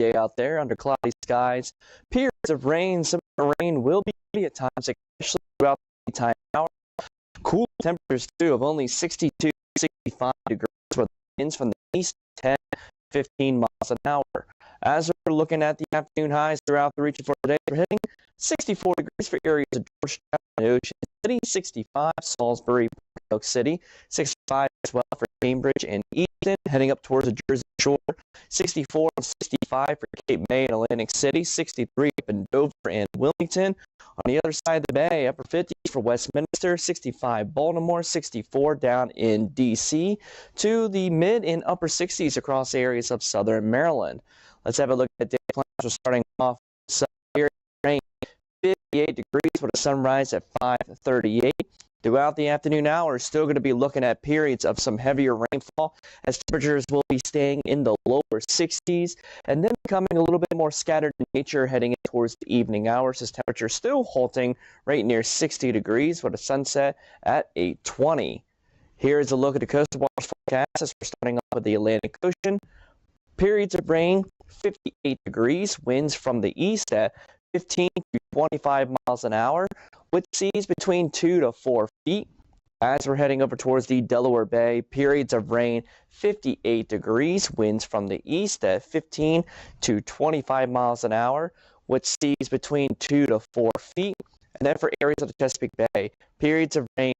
day out there under cloudy skies. Periods of rain. Some rain will be at times, especially throughout the time hour. Cool temperatures too of only 62 to 65 degrees with winds from the east 10 to 15 miles an hour. As we're looking at the afternoon highs throughout the region for today, we're hitting 64 degrees for areas of Georgetown and Ocean City, 65 Salisbury, Oak City, 65 as well for Cambridge and Easton, heading up towards the Jersey Shore, 64 and 65 for Cape May and Atlantic City, 63 up in Dover and Wilmington. On the other side of the bay, upper 50s for Westminster, 65 Baltimore, 64 down in D.C., to the mid and upper 60s across areas of southern Maryland. Let's have a look at day plans. We're starting off with rain, 58 degrees with a sunrise at 5:38. Throughout the afternoon hours, still going to be looking at periods of some heavier rainfall as temperatures will be staying in the lower 60s and then becoming a little bit more scattered in nature heading towards the evening hours as temperatures still halting right near 60 degrees with a sunset at 8:20. Here is a look at the coastal waters forecast as we're starting off with the Atlantic Ocean. Periods of rain, 58 degrees, winds from the east at 15 to 25 miles an hour, with seas between 2 to 4 feet. As we're heading over towards the Delaware Bay, periods of rain, 58 degrees, winds from the east at 15 to 25 miles an hour, with seas between 2 to 4 feet. And then for areas of the Chesapeake Bay, periods of rain,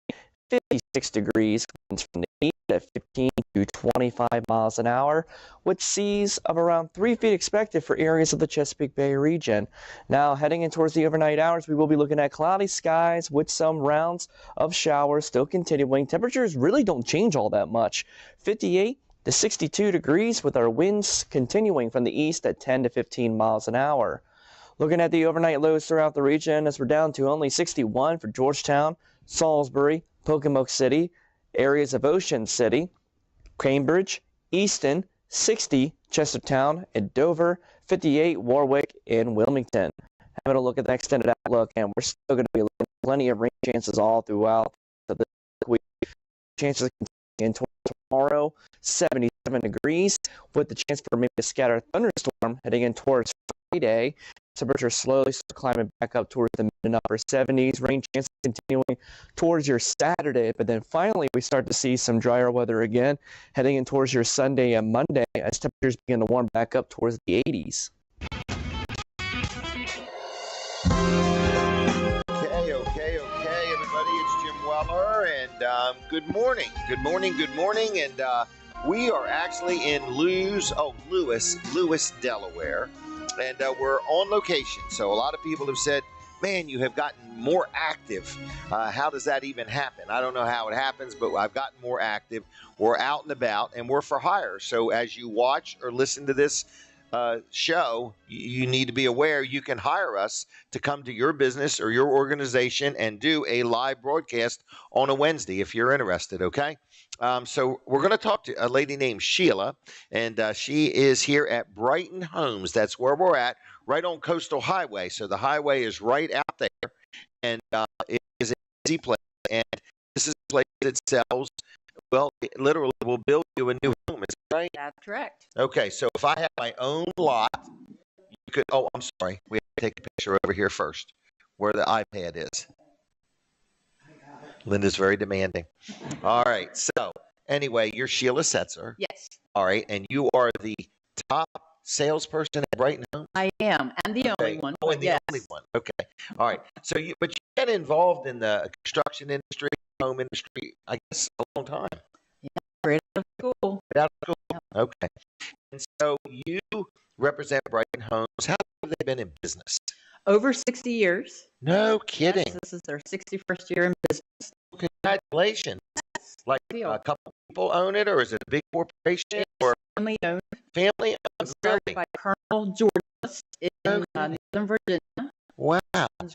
56 degrees, winds from the east at 15 to 25 miles an hour, with seas of around 3 feet expected for areas of the Chesapeake Bay region. Now, heading in towards the overnight hours, we will be looking at cloudy skies with some rounds of showers still continuing. Temperatures really don't change all that much. 58 to 62 degrees with our winds continuing from the east at 10 to 15 miles an hour. Looking at the overnight lows throughout the region as we're down to only 61 for Georgetown, Salisbury, Pocomoke City, areas of Ocean City, Cambridge, Easton, 60, Chestertown, and Dover, 58, Warwick, and Wilmington. Having a look at the extended outlook, and we're still going to be looking at plenty of rain chances all throughout the week. Chances in tomorrow, 77 degrees, with the chance for maybe a scattered thunderstorm heading in towards Friday. Temperatures slowly start climbing back up towards the mid and upper 70s. Rain chances continuing towards your Saturday, but then finally we start to see some drier weather again heading in towards your Sunday and Monday as temperatures begin to warm back up towards the 80s. Okay, everybody. It's Jim Weller, and good morning, and we are actually in Lewis, Delaware. And we're on location. So a lot of people have said, man, you have gotten more active. How does that even happen? I don't know how it happens, but I've gotten more active. We're out and about, and we're for hire. So as you watch or listen to this show, you need to be aware you can hire us to come to your business or your organization and do a live broadcast on a Wednesday if you're interested, okay? So we're going to talk to a lady named Sheila, and she is here at Brighton Homes. That's where we're at, right on Coastal Highway. So the highway is right out there, and it is an easy place. And this is a place that sells, well, it literally will build you a new home. Is that right? That's correct. Okay, so if I have my own lot, you could, oh, I'm sorry. We have to take a picture over here first where the iPad is. Linda's very demanding. All right. So anyway, you're Sheila Setzer. Yes. All right. And you are the top salesperson at Brighton Homes? I am. And the only one. Oh, and the only one. Okay. All right. So you get involved in the construction industry, home industry, I guess, a long time. Yeah. Right out of school. Right out of school. Okay. And so you represent Brighton Homes. How long have they been in business? Over 60 years. No kidding. Yes, this is their 61st year in business. Congratulations. Like a couple people own it, or is it a big corporation? Or family owned. Family owned. Started by Colonel George in Northern Virginia. Wow.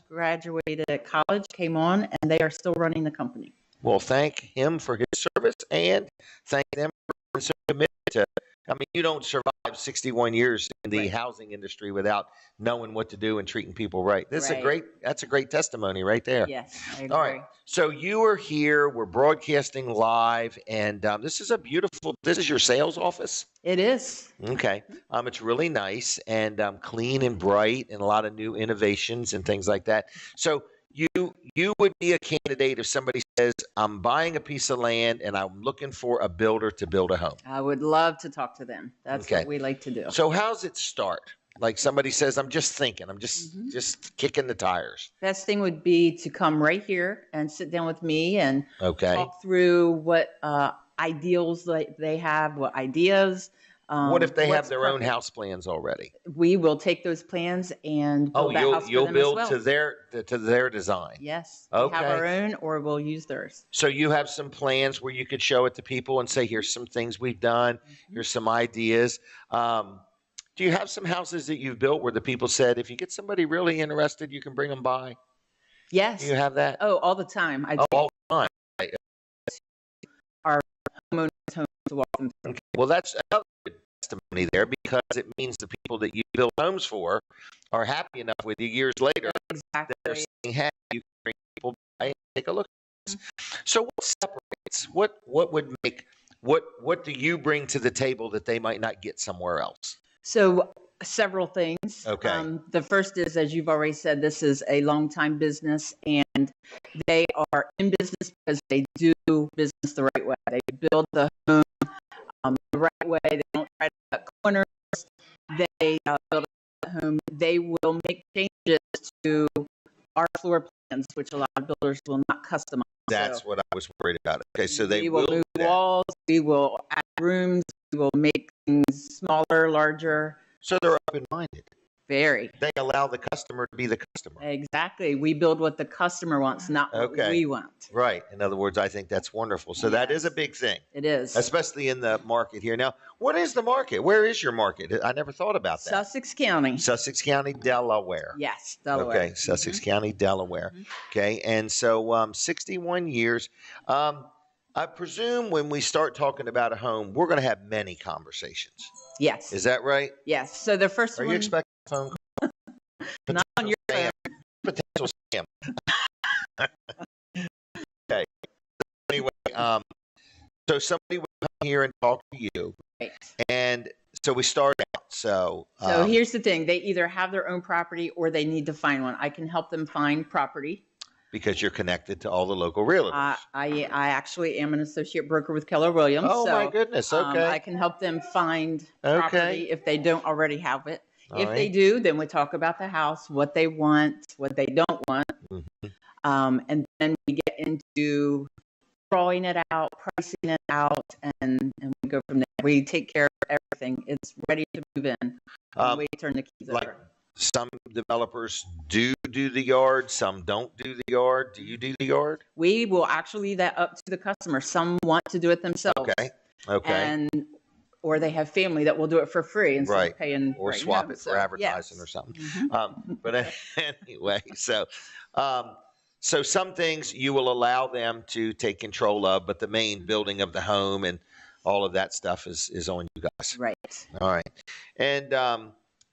Graduated at college, came on, and they are still running the company. Well, thank him for his service, and thank them for being so committed to I mean, you don't survive 61 years in the Right. housing industry without knowing what to do and treating people right. That's Right. a great testimony right there. Yes, I All agree. right. So you are here. We're broadcasting live, and this is this is your sales office? It is. Okay. It's really nice and clean and bright and a lot of new innovations and things like that. So you would be a candidate if somebody says, I'm buying a piece of land and I'm looking for a builder to build a home. I would love to talk to them. That's Okay. what we like to do. So how's it start? Like somebody says, I'm just thinking, I'm Mhm. just kicking the tires. Best thing would be to come right here and sit down with me and Okay. talk through what ideals they have, what ideas. What if they have what's their own perfect. house plans already? We will take those plans and Oh, build that house you'll for them build as well. to their design. Yes. We have Okay. our own, or we'll use theirs. So you have some plans where you could show it to people and say, here's some things we've done. Here's some ideas. Do you have some houses that you've built where the people said, if you get somebody really interested, you can bring them by? Yes. Do you have that? Oh, all the time. I Oh, take all the time. our homeowners home to walk them through. Okay. Well, that's another good testimony there because it means the people that you build homes for are happy enough with you years later that they're Exactly. saying, hey, you can bring people by and take a look at this. So what separates? What would make what do you bring to the table that they might not get somewhere else? So several things. Okay. The first is, as you've already said, this is a long time business, and they are in business because they do business the right way. They build the home the right way. They don't try to cut corners. They build a home. They will make changes to our floor plans, which a lot of builders will not customize. That's what I was worried about. Okay, so they we will move do that. walls. We will add rooms. We will make things smaller, larger. So they're open-minded. Very. They allow the customer to be the customer. Exactly. We build what the customer wants, not what Okay. we want. Right. In other words, I think that's wonderful. So that is a Yes. big thing, It is. especially in the market here. Now, what is the market? Where is your market? I never thought about that. Sussex County. Sussex County, Delaware. Yes, Delaware. Okay, Sussex Mhm. County, Delaware. Mhm. Okay, and so 61 years. I presume when we start talking about a home, we're going to have many conversations. Yes. Is that right? Yes. So the first Are you one, expecting a phone call? not on your phone. Potential scam. Okay. Anyway, so somebody would come here and talk to you, Right. and so we start out. So So here's the thing. They either have their own property or they need to find one. I can help them find property. because you're connected to all the local realtors. I actually am an associate broker with Keller Williams. Oh, so, my goodness. Okay. I can help them find Okay. property if they don't already have it. All If they right. do, then we talk about the house, what they want, what they don't want. Mhm. And then we get into drawing it out, pricing it out, and we go from there. We take care of everything. It's ready to move in. Um, We turn the keys like over. some developers do the yard, some don't do the yard. Do you do the yard? We will actually leave that up to the customer. Some want to do it themselves. Okay. Okay. And or they have family that will do it for free instead Right. of paying Or right swap now. it for So, advertising yes. or something. Mhm. But anyway, so some things you will allow them to take control of, but the main building of the home and all of that stuff is on you guys. Right. All right. And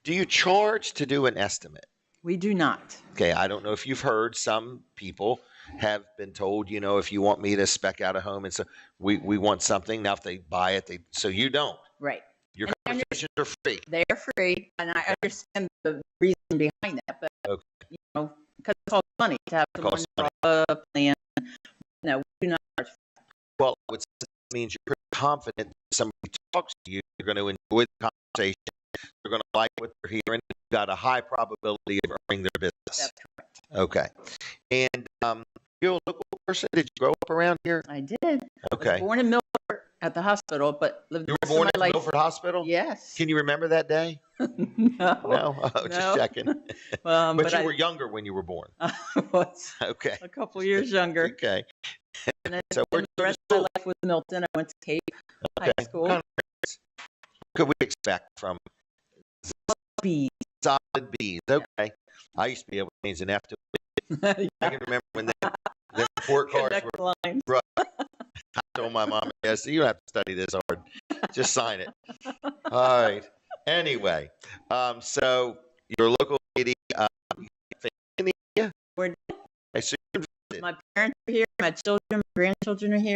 do you charge to do an estimate? We do not. Okay, I don't know if you've heard, some people have been told, if you want me to spec out a home, and so we want something. Now, if they buy it, so you don't. Right. Your And I conversations are free. They're free, and I understand the reason behind that, but Okay. because it costs money to have someone Costs draw a plan. No, we do not charge. Well, it means you're pretty confident that somebody talks to you, you're going to enjoy the conversation, you're going to like what they're hearing, you've got a high probability of earning their business. That's correct. Okay. And you're a local person? Did you grow up around here? I did. I Okay. was born in Milford at the hospital, but lived You the were rest born of at my life. Milford Hospital? Yes. Can you remember that day? No. No? Oh, just No. checking. But But you I were younger when you were born. was Okay. a couple years younger. Okay. And then So where the did you rest of my school? life was Milton. I went to Cape High Okay. School. What kind of could we expect from Bees. solid B's? Okay. I used to be able to change an F to I can remember when the report cards were Connect lines. told my mom, yes, you don't have to study this hard. Just sign it. All right. Anyway, so your local lady, yeah. We're- I see you visited. My parents are here. My children, my grandchildren are here.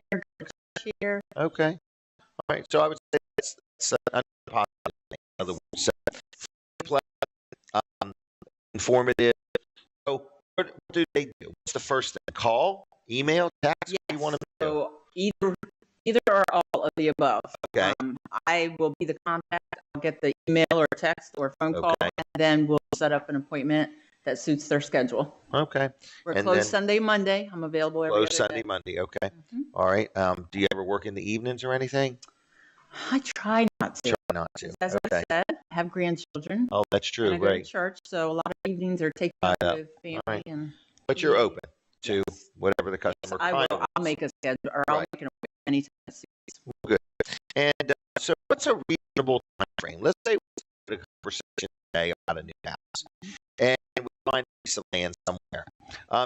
Here. Okay. All right. So I would say that's an positive thing. In other words, so, informative. So what do they do? What's the first thing? Call, email, text? Yes. What do you want to do? So either or all of the above. Okay. I will be the contact. I'll get the email or text or phone call, Okay. and then we'll set up an appointment that suits their schedule. Okay. We're And closed then- Sunday, Monday. I'm available every Close other Sunday, day. Monday. Okay. Mhm. All right. Do you ever work in the evenings or anything? I try not to. Try not to. As Okay. I said, I have grandchildren. Oh, that's And true. I go to Right. church, so a lot of evenings are taken I up know. with family right. and But you're Mhm. open to Yes. whatever the customer I will. kind of I'll make a schedule, or I'll Right. make an appointment anytime that suits. And so, what's a reasonable time frame? Let's say we have a conversation today about a new house, and we find a piece of land somewhere.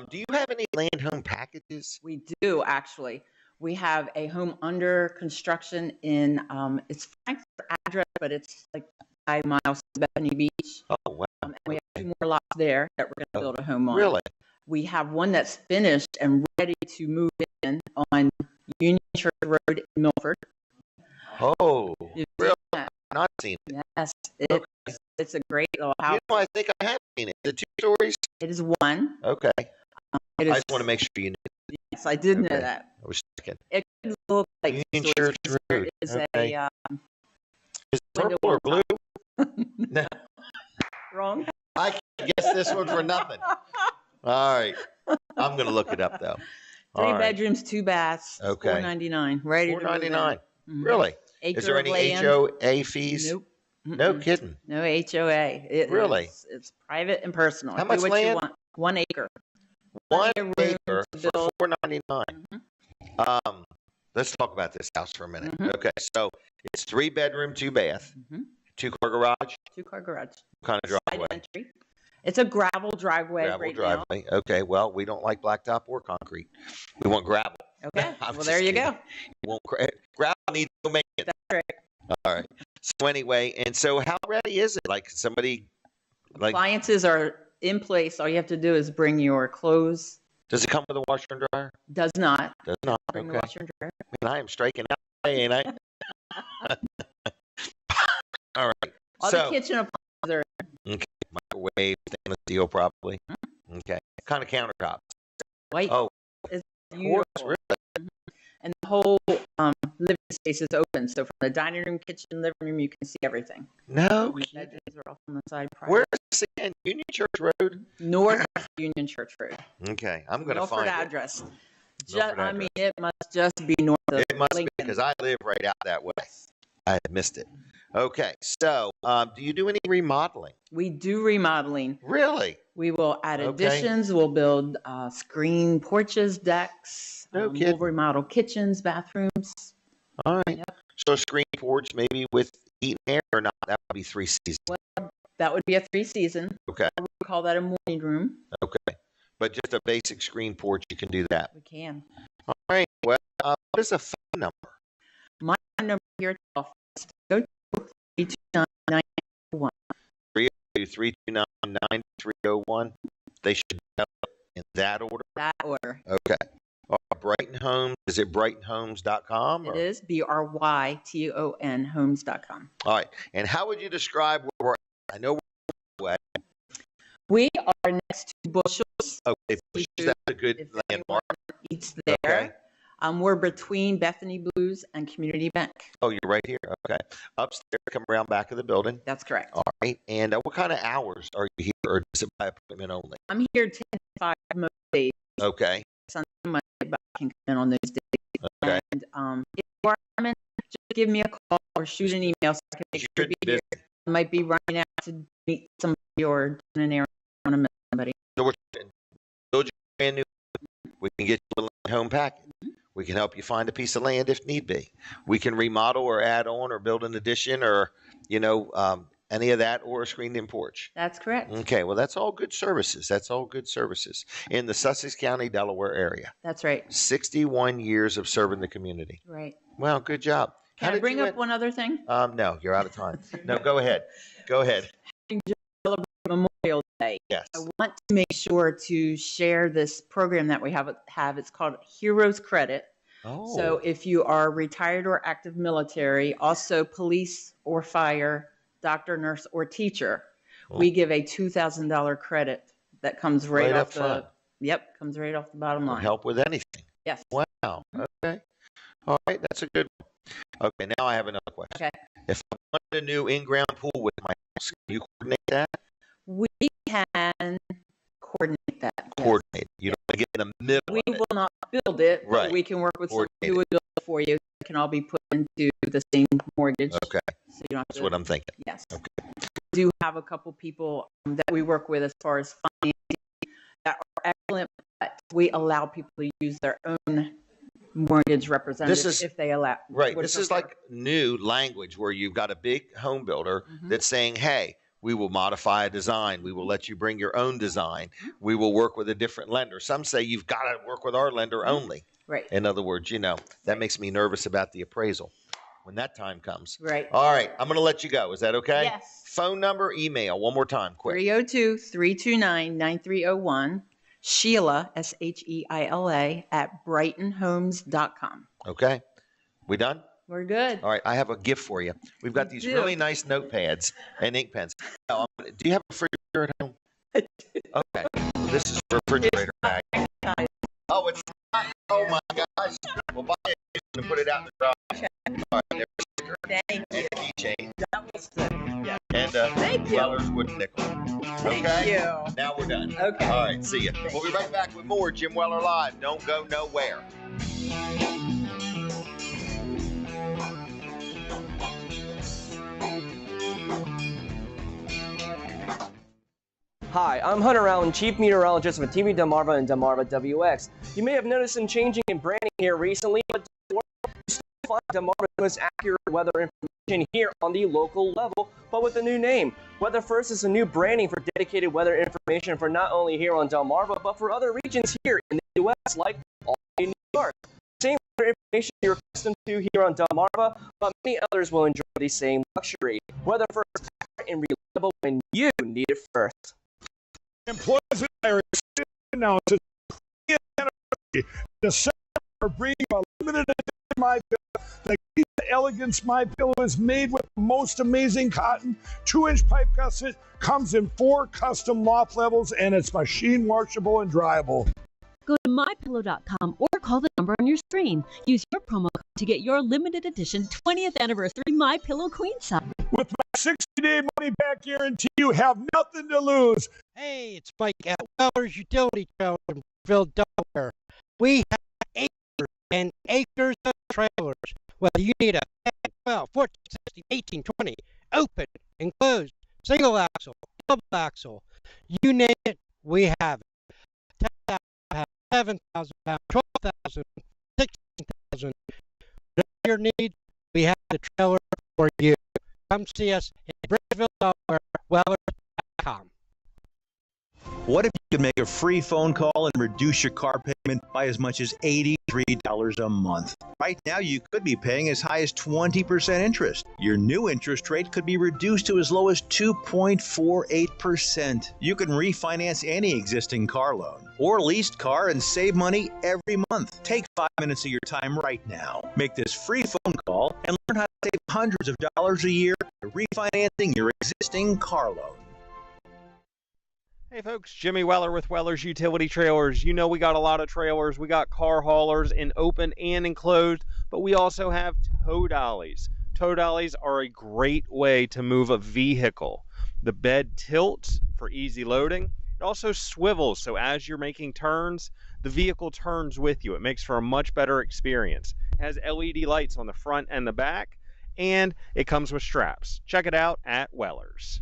Do you have any land home packages? We do actually. We have a home under construction in it's Frankfurt address, but it's like 5 miles to Bethany Beach. Oh, wow. And we have 2 more lots there that we're going to build a home on. Really? We have one that's finished and ready to move in on Union Church Road in Milford. Oh, You've really? seen that? Not seen it. Yes, Okay. it's a great little You house. know, I think I have seen it. The 2 stories? It is one. Okay. It I is, just want to make sure you knew. yes, I did know Okay. that. I was checking. It could look like Union stories, Church but Road. It is Okay. a Is it window purple or on blue? No, wrong. I can guess this one for nothing. All right. I'm going to look it up, though. 3 All right. bedrooms, 2 baths. Okay. $499. Ready to move in. $499. Mhm. Really? Acre Is there of any land. HOA fees? Nope. No Mm-mm. kidding. No HOA. Really? It's private and personal. How Do much what land? You want. 1 acre. 1 room acre to for build. $499. Let's talk about this house for a minute. Mhm. Okay, so it's 3 bedroom, 2 bath, Mhm. 2-car garage. 2-car garage. What kind of Side driveway? entry. It's a gravel driveway Gravel right driveway. Okay, well, we don't like blacktop or concrete. We want gravel. now. Okay. I'm Well, there just you kidding. go. We want gravel needs no maintenance. That's right. All right. So anyway, and so how ready is it? Like somebody, like, Appliances are in place. All you have to do is bring your clothes. does it come with a washer and dryer? Does not Does not. bring the Okay. washer and dryer. Man, I am striking out today, ain't I? All right. All So the kitchen appliances are microwave, stainless steel, probably. Okay. Kind of countertops. white. Oh, It's of course, beautiful. really. And the whole living space is open. So from the dining room, kitchen, living room, you can see everything. No. The bedrooms are off on the side. Where is this again? Union Church Road. North Union Church Road. Okay, I'm gonna Milford find it. address. Milford I mean, it must just be north of It must be Lincoln. because I live right out that way. I had missed it. Okay, so do you do any remodeling? We do remodeling. Really? We will add Okay. additions. We'll build screen porches, decks. No We'll kidding. remodel kitchens, bathrooms. All right. Yep. So a screen porch, maybe with heat and air, or not? That would be 3 seasons. That would be a 3-season. Okay. We call that a morning room. Okay. But just a basic screen porch, you can do that. We can. All right. Well, what is a phone number? My number here at the office, go to 329-901. 329-9301. They should know it in that order. That order. Okay. Brighton Homes. Is it BrightonHomes.com? It is BRYTON homes.com. All right. And how would you describe where we're at? I know we're We are next to Bushels. okay. That's a good If landmark. anyone eats there. Okay. We're between Bethany Blues and Community Bank. Oh, you're right here. Okay. Upstairs, come around back of the building. That's correct. All right. And what kind of hours are you here, or is it by appointment only? I'm here 10 to 5 most days. Okay. Sunday and Monday, but I can come in on those days. Okay. And if you are coming, just give me a call or shoot an email so I can make You sure should to be be here. busy. I might be running out to meet somebody or doing an errand. I want to meet somebody. So we're build you a brand new. We can get you a home package. We can help you find a piece of land if need be. We can remodel or add on or build an addition or, Any of that or a screened-in porch? That's correct. Okay, well, that's all good services. That's all good services in the Sussex County, Delaware area. That's right. 61 years of serving the community. Right. Well, good job. Can I bring up one other thing? No, you're out of time. No, go ahead. Go ahead. Celebrate Memorial Day. Yes. I want to make sure to share this program that we have. It's called Heroes Credit. Oh. So if you are retired or active military, also police or fire, doctor, nurse, or teacher, we give a $2,000 credit that comes right off the front. Yep, comes right off the bottom line. Help with anything. Yes. Wow. Okay. All right, that's a good one. Okay, now I have another question. Okay. If I wanted a new in-ground pool with my house, can you coordinate that? We can coordinate that. Yes. Coordinate. You don't get in the middle We of it. will not build it, Right. but we can work with someone Coordinate who would build it for you. It can all be put into the same mortgage. Okay. So you don't have That's to, what I'm thinking. yes. Okay. We do have a couple people that we work with as far as financing that are excellent, but we allow people to use their own mortgage representative if they allow. Right. would This is prefer. like new language where you've got a big home builder Mhm. that's saying, hey, we will modify a design. We will let you bring your own design. We will work with a different lender. Some say you've got to work with our lender only. Right. In other words, that makes me nervous about the appraisal when that time comes. Right. All right. I'm going to let you go. Is that okay? Yes. Phone number, email, one more time, quick. 302-329-9301. Sheila, Sheila, at brightonhomes.com. Okay. We done? We're good. All right. I have a gift for you. We've got these really nice notepads and ink pens. Now, do you have a refrigerator at home? Okay. Well, this is a refrigerator bag. Oh, it's not. Oh, my gosh. We'll buy it and put it out in the garage. All right. There's a sticker. Thank you. And a keychain. That was good. Yeah. And Thank you. Weller's wooden nickel. Thank Okay? you. Now we're done. Okay. All right. See ya. We'll be right back with more Jim Weller Live. Don't go nowhere. Hi, I'm Hunter Allen, Chief Meteorologist with TV Delmarva and Delmarva WX. You may have noticed some changing in branding here recently, but you still find Delmarva's most accurate weather information here on the local level, but with a new name. Weather First is a new branding for dedicated weather information for not only here on Delmarva, but for other regions here in the U.S., like all in New York. Same weather information you're accustomed to here on Delmarva, but many others will enjoy the same luxury. Weather First, accurate and reliable when you need it first. Employees and Irish announces December bringing a limited edition My Pillow. The key to elegance My Pillow is made with the most amazing cotton, 2-inch pipe gusset, comes in 4 custom loft levels, and it's machine washable and dryable. Go to mypillow.com or call the number on your screen. Use your promo code to get your limited edition 20th anniversary My Pillow Queen size. With my 60-day money-back guarantee, you have nothing to lose. Hey, it's Mike at Weller's Utility Trailer in Brookville, Delaware. We have acres and acres of trailers. Whether you need a 10, 12, 14, 16, 18, 20, open, enclosed, single axle, double axle, you name it, we have it. 10,000 pounds, 7,000 pounds, 12,000, 16,000. Whatever your need, we have the trailer for you. Come see us in Brookville, Delaware, Weller.com. What if you could make a free phone call and reduce your car payment by as much as $83 a month? Right now, you could be paying as high as 20% interest. Your new interest rate could be reduced to as low as 2.48%. You can refinance any existing car loan or leased car and save money every month. Take 5 minutes of your time right now. Make this free phone call and learn how to save hundreds of dollars a year by refinancing your existing car loan. Hey folks, Jimmy Weller with Weller's Utility Trailers. You know we got a lot of trailers. We got car haulers in open and enclosed, but we also have tow dollies. Tow dollies are a great way to move a vehicle. The bed tilts for easy loading. It also swivels, so as you're making turns, the vehicle turns with you. It makes for a much better experience. It has LED lights on the front and the back, and it comes with straps. Check it out at Weller's.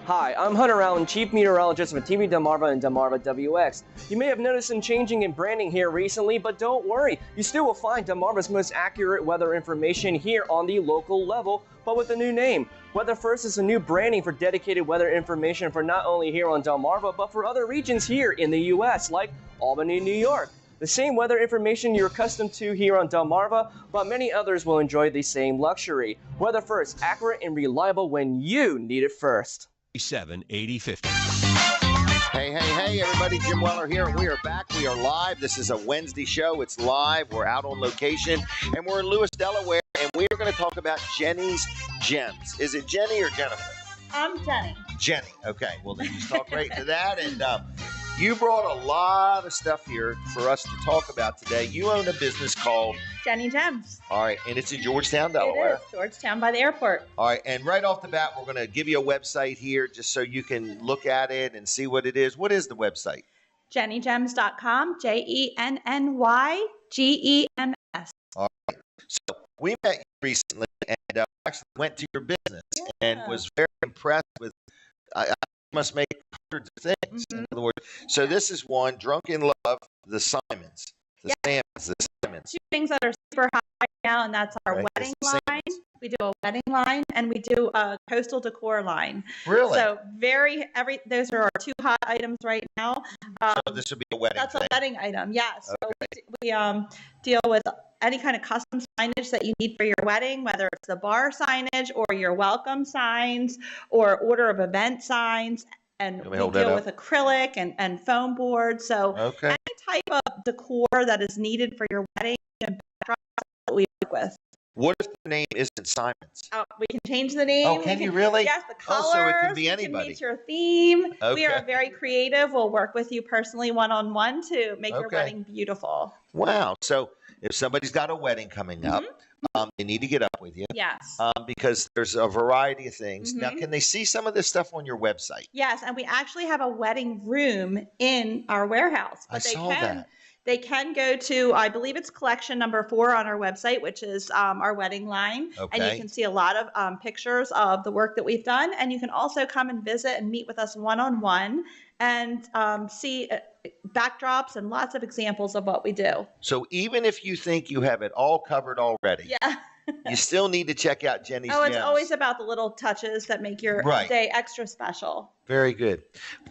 Hi, I'm Hunter Allen, Chief Meteorologist with TV Delmarva and Delmarva WX. You may have noticed some changing in branding here recently, but don't worry. You still will find Delmarva's most accurate weather information here on the local level, but with a new name. Weather First is a new branding for dedicated weather information for not only here on Delmarva, but for other regions here in the U.S., like Albany, New York. The same weather information you're accustomed to here on Delmarva, but many others will enjoy the same luxury. Weather First, accurate and reliable when you need it first. 78050. Hey, everybody. Jim Weller here, and we are back. We are live. This is a Wednesday show. It's live. We're out on location, and we're in Lewis, Delaware, and we're going to talk about Jenny's Gems. Is it Jenny or Jennifer? I'm Jenny. Jenny. Okay. Well, then just talk right to that. And you brought a lot of stuff here for us to talk about today. You own a business called Jenny Gems. All right, and it's in Georgetown, Delaware. It is Georgetown by the airport. All right, and right off the bat, we're going to give you a website here just so you can look at it and see what it is. What is the website? JennyGems.com, JennyGems. All right. So we met you recently and actually went to your business and was very impressed with. I must make hundreds of things. In other words, so this is one, Drunk in Love, the Simons. The Simons. Two things that are super hot right now, and that's our wedding line. We do a wedding line, and we do a coastal decor line. Really? So those are our two hot items right now. So this would be a wedding That's thing. a wedding item, yes. Okay. So we deal with any kind of custom signage that you need for your wedding, whether it's the bar signage or your welcome signs or order of event signs. And we deal with acrylic and foam boards. So any type of decor that is needed for your wedding and backdrops that we work with. What if the name isn't Simons? Oh, we can change the name. Oh, can you really? Yes, the colors. Oh, so it can be anybody. Can meet your theme. Okay. We are very creative. We'll work with you personally one-on-one to make your wedding beautiful. Wow. So if somebody's got a wedding coming up, they need to get up with you. Yes. Because there's a variety of things. Now, can they see some of this stuff on your website? Yes, and we actually have a wedding room in our warehouse. But I saw that. They can go to, I believe it's collection number 4 on our website, which is our wedding line. Okay. And you can see a lot of pictures of the work that we've done. And you can also come and visit and meet with us one-on-one and see backdrops and lots of examples of what we do. So even if you think you have it all covered already, you still need to check out Jenny's Gems. It's always about the little touches that make your day extra special. Very good.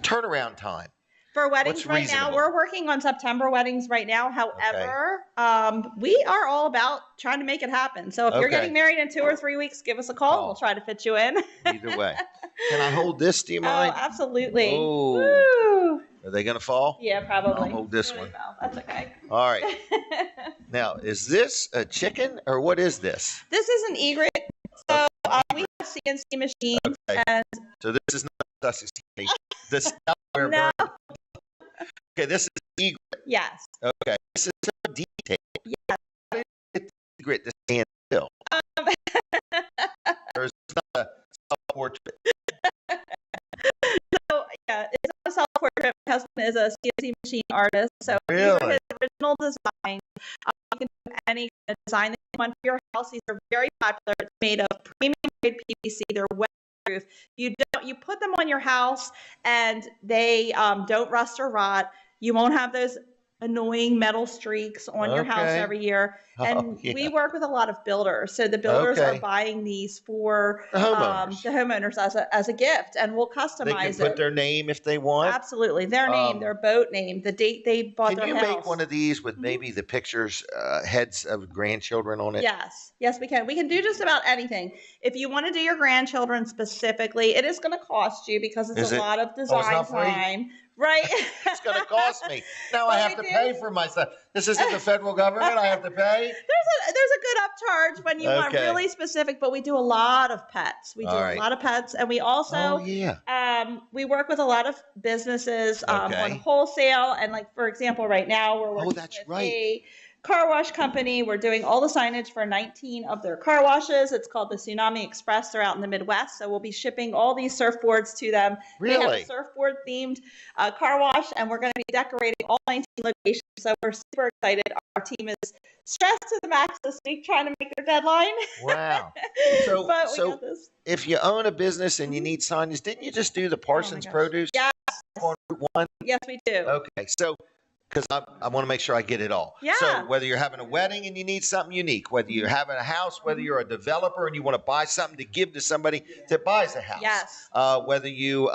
Turnaround time. For weddings right now, we're working on September weddings right now. However, we are all about trying to make it happen. So if you're getting married in 2 or 3 weeks, give us a call. We'll try to fit you in. Either way. Can I hold this? Do you mind? Oh, absolutely. Oh. Woo. Are they going to fall? Yeah, probably. I'll hold this one. That's okay. All right. Now, is this a chicken or what is this? This is an egret. So we have CNC machines. Okay. And so this is not a this is Delaware bird. Okay, this is egret. Yes. Okay, this is so detailed. Yes. How did you get the egret to stand still? There's not a self-portrait. So, yeah, it's not a self-portrait. My husband is a CNC machine artist. So really? These are his original design. You can do any design that you want for your house. These are very popular. It's made of premium grade PVC. They're weatherproof. You put them on your house and they don't rust or rot. You won't have those annoying metal streaks on your house every year. And we work with a lot of builders. So the builders are buying these for the homeowners as a gift, and we'll customize it. They can put their name if they want? Absolutely. Their name, their boat name, the date they bought their house. Can you make one of these with maybe the pictures, heads of grandchildren on it? Yes. Yes, we can. We can do just about anything. If you want to do your grandchildren specifically, it is going to cost you because it's a lot of design time. Right. It's going to cost me. Now I have to pay for myself. This isn't the federal government. I have to pay. There's a good upcharge when you want really specific, but we do a lot of pets. We do a lot of pets, and we also we work with a lot of businesses on wholesale. And like for example, right now we're working with car wash company. We're doing all the signage for 19 of their car washes. It's called the Tsunami Express. They're out in the Midwest, so we'll be shipping all these surfboards to them. They have Really? a surfboard themed car wash, and we're going to be decorating all 19 locations. So we're super excited. Our team is stressed to the max this week trying to make their deadline. Wow. So, But we got this. if you own a business and you need signage, didn't you just do the Parsons Produce Yes. on Route 1? Yes, we do. Okay, so because I want to make sure I get it all. Yeah. So whether you're having a wedding and you need something unique, whether you're having a house, whether you're a developer and you want to buy something to give to somebody that buys a house. Yes. Whether you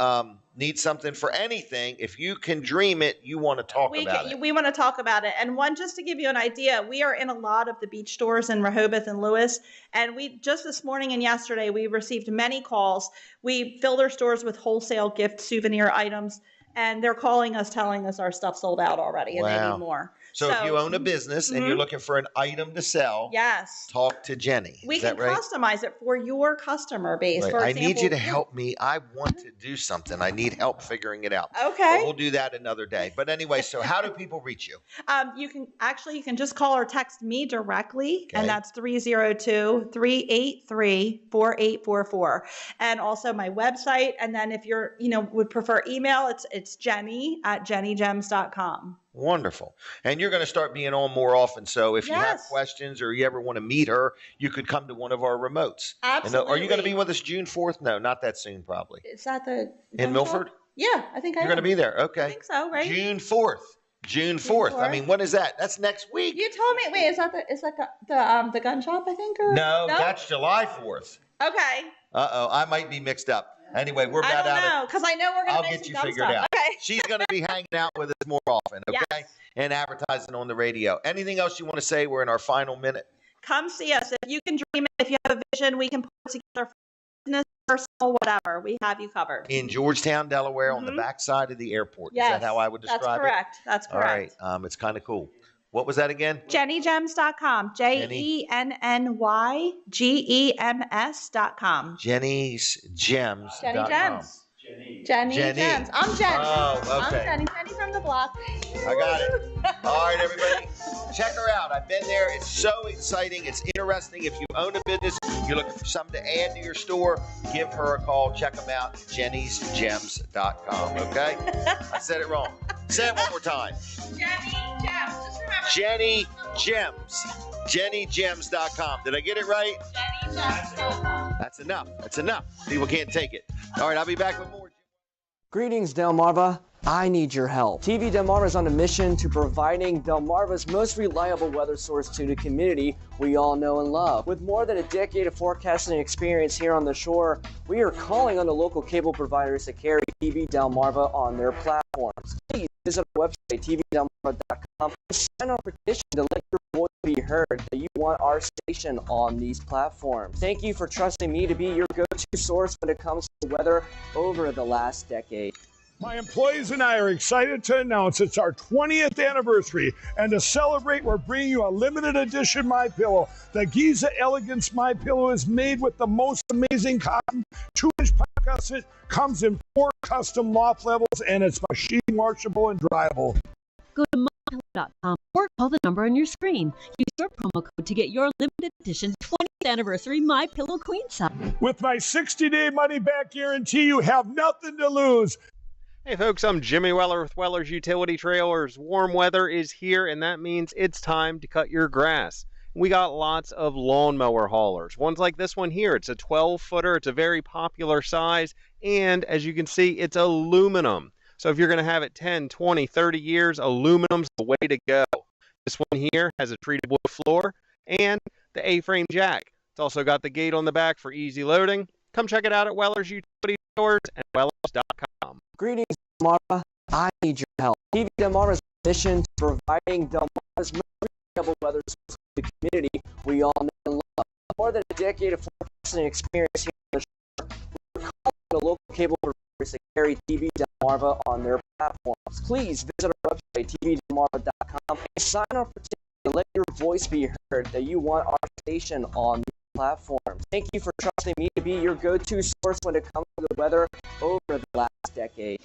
need something for anything, if you can dream it, you want to talk about it. We want to talk about it. And one, just to give you an idea, we are in a lot of the beach stores in Rehoboth and Lewis. And we just this morning and yesterday, we received many calls. We fill their stores with wholesale gift souvenir items. And they're calling us, telling us our stuff sold out already and they Wow. need more. So if you own a business and you're looking for an item to sell, yes, talk to Jenny. We Is can that right? customize it for your customer base. Right. For I example, need you to help me. I want to do something. I need help figuring it out. Okay. But we'll do that another day. But anyway, so how do people reach you? You can just call or text me directly, and that's 302-383-4844. And also my website. And then if you're, would prefer email, it's Jenny@jennygems.com. Wonderful. And you're going to start being on more often. So if you have Yes. questions or you ever want to meet her, you could come to one of our remotes. Absolutely. And, are you going to be with us June 4th? No, not that soon, probably. Is that the In Milford? Yeah, I think You're going to be there. Okay. I think so, right? June 4th. June 4th. I mean, when is that? That's next week. You told me. Wait, is that the gun shop? I think. Or No, that's July 4th. Okay. Uh-oh, I might be mixed up. Anyway, we're I about don't out know, because I know we're going I'll to make get some you dumb figured stuff. out. Okay. She's going to be hanging out with us more often, okay? Yes. And advertising on the radio. Anything else you want to say? We're in our final minute. Come see us. If you can dream it, if you have a vision, we can put it together for business, personal, whatever. We have you covered. In Georgetown, Delaware, on the backside of the airport. Yes. Is that how I would describe That's correct. it? That's correct. All right. It's kind of cool. What was that again? JennyGems.com. JennyGems.com. Jenny's Gems. Jenny Gems. Jenny Gems. I'm Jenny. Oh, okay. I'm Jenny. Jenny from the block. I got it. All right, everybody. Check her out. I've been there. It's so exciting. It's interesting. If you own a business, you're looking for something to add to your store, give her a call. Check them out. Jenny'sGems.com. Okay? I said it wrong. Say it one more time. Jenny Gems. Just remember. Jenny Gems. JennyGems.com. Did I get it right? JennyGems.com. That's enough. That's enough. People can't take it. All right, I'll be back with more. Greetings, Delmarva. I need your help. TV Delmarva is on a mission to providing Delmarva's most reliable weather source to the community we all know and love. With more than a decade of forecasting experience here on the shore, we are calling on the local cable providers to carry TV Delmarva on their platforms. Please visit our website, tvdelmarva.com, and sign our petition to let your voice be heard that you want our station on these platforms. Thank you for trusting me to be your go-to source when it comes to weather over the last decade. My employees and I are excited to announce it's our 20th anniversary, and to celebrate, we're bringing you a limited edition MyPillow. The Giza Elegance MyPillow is made with the most amazing cotton, 2-inch pipe gusset, comes in 4 custom loft levels, and it's machine washable and dryable. Go to mypillow.com or call the number on your screen. Use your promo code to get your limited edition 20th anniversary MyPillow queen size. With my 60-day money-back guarantee, you have nothing to lose. Hey folks, I'm Jimmy Weller with Weller's Utility Trailers. Warm weather is here, and that means it's time to cut your grass. We got lots of lawnmower haulers. One's like this one here. It's a 12-footer. It's a very popular size, and as you can see, it's aluminum. So if you're going to have it 10, 20, 30 years, aluminum's the way to go. This one here has a treated wood floor and the A-frame jack. It's also got the gate on the back for easy loading. Come check it out at Weller's Utility Stores and Wellers.com. Greetings, Delmarva. I need your help. TV Delmarva's mission to providing Delmarva's most reliable weather source to the community we all know and love. More than a decade of forecasting experience here on the shore, we're calling the local cable providers to carry TV Delmarva on their platforms. Please visit our website, tvdelmarva.com, and sign our petition to let your voice be heard that you want our station on these platforms. Thank you for trusting me to be your go-to source when it comes to the weather over the last decade.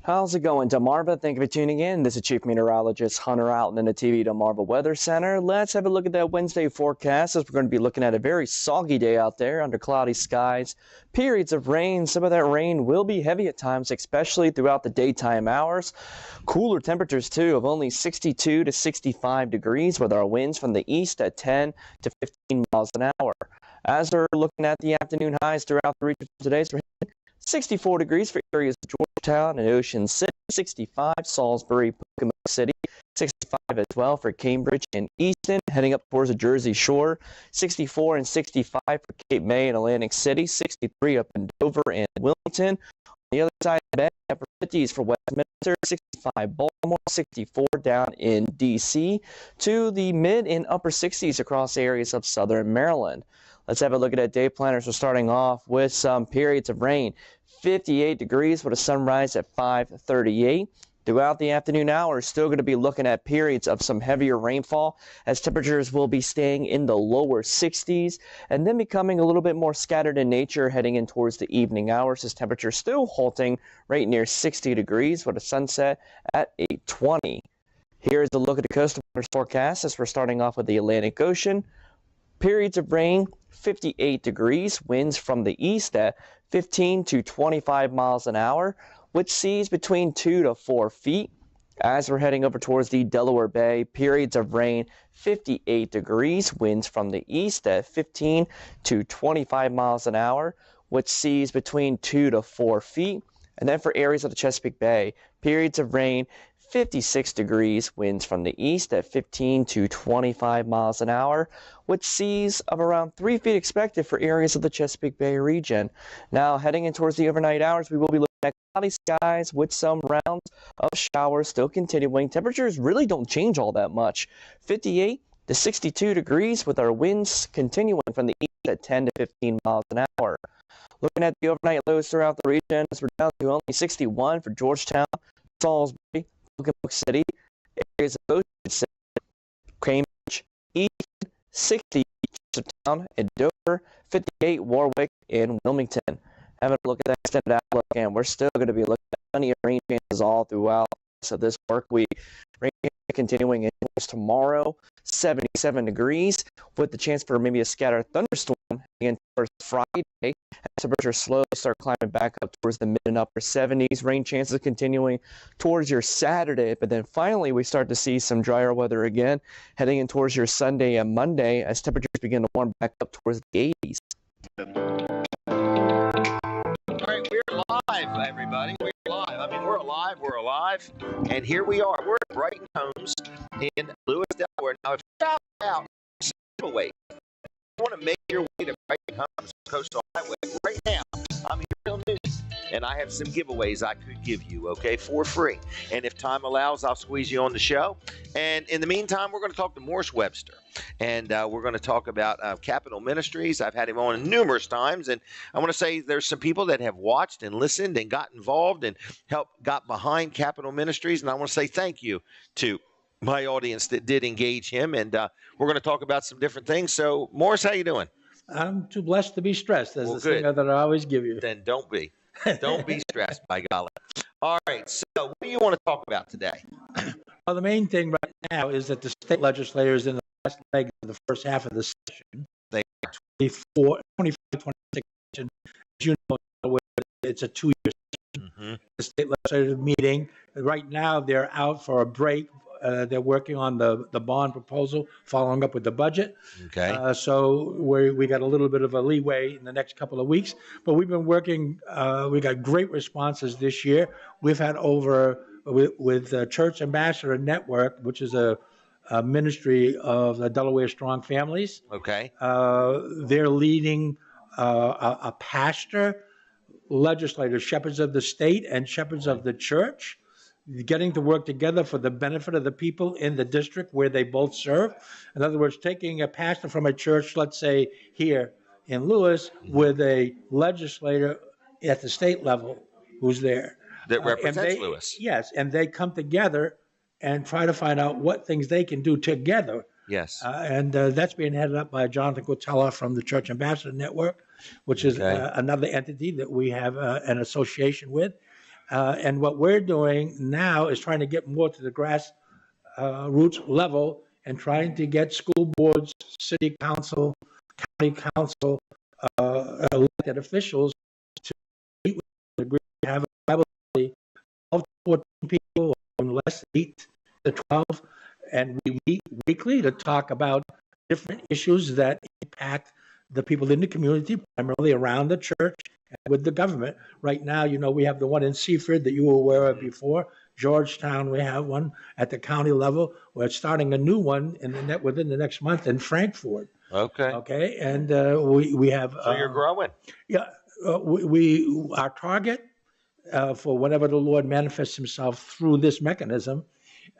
How's it going, Delmarva? Thank you for tuning in. This is Chief Meteorologist Hunter Alton in the TV Delmarva Weather Center. Let's have a look at that Wednesday forecast, as we're going to be looking at a very soggy day out there under cloudy skies. Periods of rain. Some of that rain will be heavy at times, especially throughout the daytime hours. Cooler temperatures, too, of only 62 to 65 degrees, with our winds from the east at 10 to 15 miles an hour. As we're looking at the afternoon highs throughout the region today, so 64 degrees for areas of Georgetown and Ocean City, 65 Salisbury, Pocomoke City, 65 as well for Cambridge and Easton, heading up towards the Jersey Shore, 64 and 65 for Cape May and Atlantic City, 63 up in Dover and Wilmington. On the other side of the bay, upper 50s for Westminster, 65 Baltimore, 64 down in D.C., to the mid and upper 60s across areas of southern Maryland. Let's have a look at that day planner. So starting off with some periods of rain, 58 degrees with a sunrise at 5:38. Throughout the afternoon hours, still going to be looking at periods of some heavier rainfall, as temperatures will be staying in the lower 60s and then becoming a little bit more scattered in nature heading in towards the evening hours, as temperatures still halting right near 60 degrees with a sunset at 8:20. Here's a look at the coastal waters forecast, as we're starting off with the Atlantic Ocean. Periods of rain, 58 degrees, winds from the east at 15 to 25 miles an hour, with seas between 2 to 4 feet. As we're heading over towards the Delaware Bay, periods of rain, 58 degrees, winds from the east at 15 to 25 miles an hour, with seas between 2 to 4 feet. And then for areas of the Chesapeake Bay, periods of rain, 56 degrees, winds from the east at 15 to 25 miles an hour, with seas of around 3 feet expected for areas of the Chesapeake Bay region. Now, heading in towards the overnight hours, we will be looking at cloudy skies with some rounds of showers still continuing. Temperatures really don't change all that much. 58 to 62 degrees, with our winds continuing from the east at 10 to 15 miles an hour. Looking at the overnight lows throughout the region, as we're down to only 61 for Georgetown, Salisbury, Pocomoke City, areas of Ocean City, Cambridge, Easton, 60 Chestertown and Dover, 58 Warwick and Wilmington. Having a look at that extended outlook, and we're still going to be looking at plenty of rain chances all throughout this work week. Rain continuing into tomorrow, 77 degrees, with the chance for maybe a scattered thunderstorm again towards Friday. Temperatures slowly start climbing back up towards the mid and upper 70s. Rain chances continuing towards your Saturday, but then finally we start to see some drier weather again heading in towards your Sunday and Monday, as temperatures begin to warm back up towards the 80s. All right, we're live, everybody. We're live. I mean, we're alive. And here we are. We're at Brighton Homes in Lewis, Delaware. Now, if you're out, giveaway. You want to make your way to Brighton Homes Coastal Highway right now. I'm here till noon, and I have some giveaways I could give you, okay, for free. And if time allows, I'll squeeze you on the show. And in the meantime, we're going to talk to Morris Webster, and we're going to talk about Capital Ministries. I've had him on numerous times, and I want to say there's some people that have watched and listened and got involved and got behind Capital Ministries, and I want to say thank you to my audience that did engage him, and we're going to talk about some different things. So, Morris, how you doing? I'm too blessed to be stressed. That's well, the singer that I always give you. Then don't be. Don't be stressed, by golly. All right, so what do you want to talk about today? Well, the main thing right now is that the state legislators in the last leg of the first half of the session, they are 25, 26 session, as you know, it's a 2-year session. Mm-hmm. The state legislative meeting, right now they're out for a break. They're working on the bond proposal, following up with the budget. Okay. So we got a little bit of a leeway in the next couple of weeks. But we've been working. We got great responses this year. We've had over with Church Ambassador Network, which is a ministry of the Delaware Strong Families. Okay. They're leading a pastor, legislators, shepherds of the state and shepherds of the church, getting to work together for the benefit of the people in the district where they both serve. In other words, taking a pastor from a church, let's say here in Lewis, with a legislator at the state level who's there. That represents Lewis. Yes, and they come together and try to find out what things they can do together. Yes. And that's being headed up by Jonathan Quatella from the Church Ambassador Network, which is another entity that we have an association with. And what we're doing now is trying to get more to the grass roots level and trying to get school boards, city council, county council, elected officials to meet with agree to have a Bible study of 14 people, unless 8 to 12, and we meet weekly to talk about different issues that impact the people in the community, primarily around the church and with the government. Right now, we have the one in Seaford that you were aware of before. Georgetown, we have one at the county level. We're starting a new one within the next month in Frankfort. Okay. Okay, and we have. So you're growing. Yeah, our target for whenever the Lord manifests Himself through this mechanism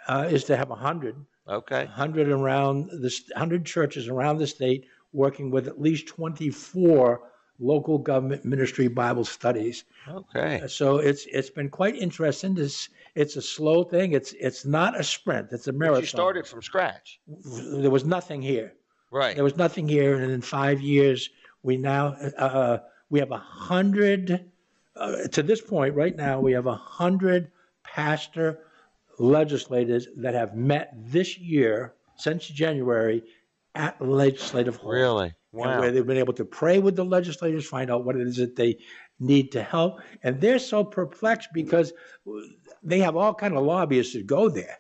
is to have 100. Okay. 100 churches around the state working with at least 24 local government ministry Bible studies. Okay. So it's been quite interesting. It's a slow thing. It's not a sprint. It's a marathon. But you started from scratch. There was nothing here. Right. There was nothing here, and in 5 years we now we have 100. To this point, right now, we have 100 pastor legislators that have met this year since January at Legislative Hall. Really? Wow. And where they've been able to pray with the legislators, find out what it is that they need to help. And they're so perplexed because they have all kind of lobbyists that go there.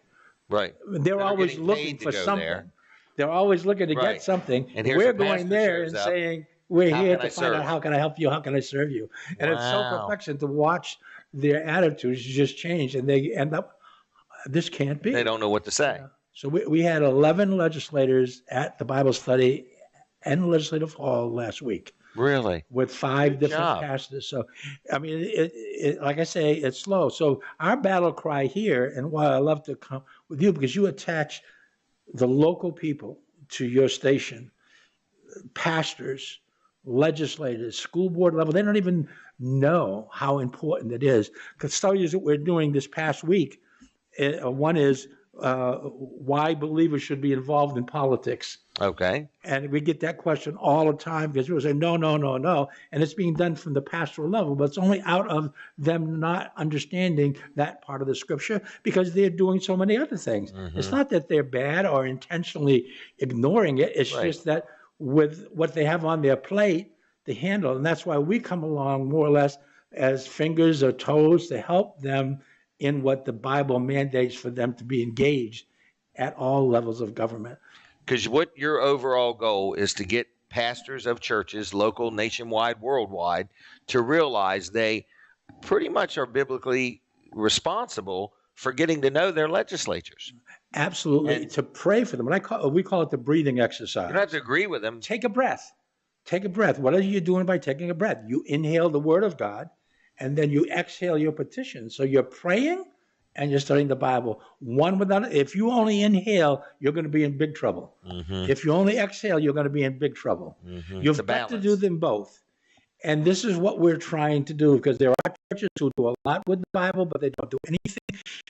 Right. They're always looking for something. There. They're always looking to Right. get something. And here's we're the going pastor there and shows up. saying, we're How here can to I find out serve? how can I help you, how can I serve you? And it's so Wow. perplexing to watch their attitudes just change, and they end up, this can't be. They don't know what to say. So we had 11 legislators at the Bible study and Legislative Hall last week Really? with 5 Good different job. pastors. So, I mean, it, like I say, it's slow. So our battle cry here, and why I love to come with you, because you attach the local people to your station, pastors, legislators, school board level, they don't even know how important it is. Because studies that we're doing this past week, one is why believers should be involved in politics. Okay. And we get that question all the time because people say, no, no, no, no. And it's being done from the pastoral level, but it's only out of them not understanding that part of the scripture because they're doing so many other things. It's not that they're bad or intentionally ignoring it. It's Right. just that with what they have on their plate to handle. And that's why we come along more or less as fingers or toes to help them in what the Bible mandates for them to be engaged at all levels of government. Because what your overall goal is to get pastors of churches, local, nationwide, worldwide, to realize they pretty much are biblically responsible for getting to know their legislatures. Absolutely. And- to pray for them. We call it the breathing exercise. You don't have to agree with them. Take a breath. Take a breath. What are you doing by taking a breath? You inhale the word of God, and then you exhale your petition. So you're praying and you're studying the Bible. One without, if you only inhale, you're going to be in big trouble. If you only exhale, you're going to be in big trouble. It's You've a got to balance. do them both. And this is what we're trying to do, because there are churches who do a lot with the Bible, but they don't do anything.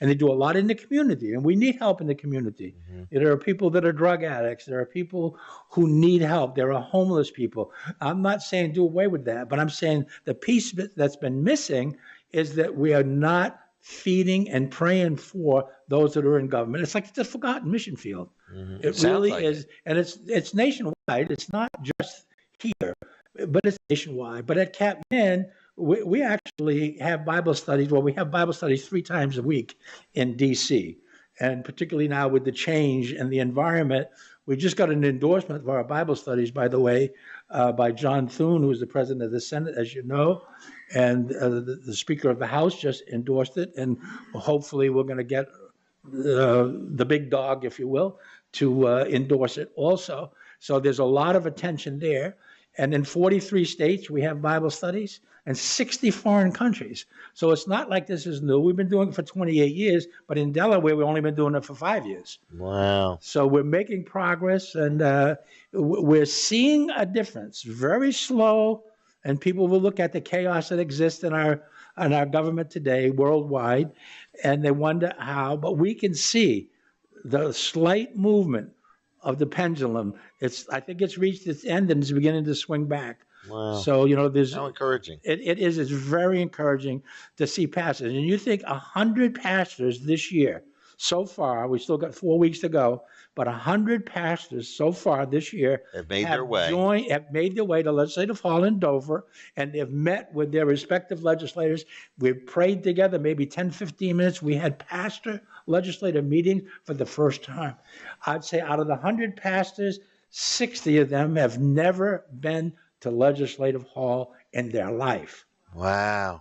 And they do a lot in the community. And we need help in the community. There are people that are drug addicts. There are people who need help. There are homeless people. I'm not saying do away with that, but I'm saying the piece that's been missing is that we are not feeding and praying for those that are in government. It's like the forgotten mission field. It Sounds really like is. And it's nationwide. It's not just here, but it's nationwide. But at Capman, we actually have Bible studies. Well, we have Bible studies 3 times a week in D.C. And particularly now with the change in the environment, we just got an endorsement for our Bible studies, by the way, by John Thune, who is the president of the Senate, as you know. And the Speaker of the House just endorsed it. And hopefully we're going to get the big dog, if you will, to endorse it also. So there's a lot of attention there. And in 43 states, we have Bible studies, and 60 foreign countries. So it's not like this is new. We've been doing it for 28 years, but in Delaware, we've only been doing it for 5 years. Wow. So we're making progress, and we're seeing a difference. Very slow, and people will look at the chaos that exists in our government today, worldwide, and they wonder how. But we can see the slight movement of the pendulum. I think it's reached its end and it's beginning to swing back. Wow. So, there's How encouraging. it is. It's very encouraging to see pastors. And you think 100 pastors this year so far, we still got 4 weeks to go, but 100 pastors so far this year have made their way to Legislative Hall in Dover, and they've met with their respective legislators. We've prayed together, maybe 10, 15 minutes. We had pastor legislative meetings for the first time. I'd say out of the 100 pastors, 60 of them have never been to Legislative Hall in their life. Wow.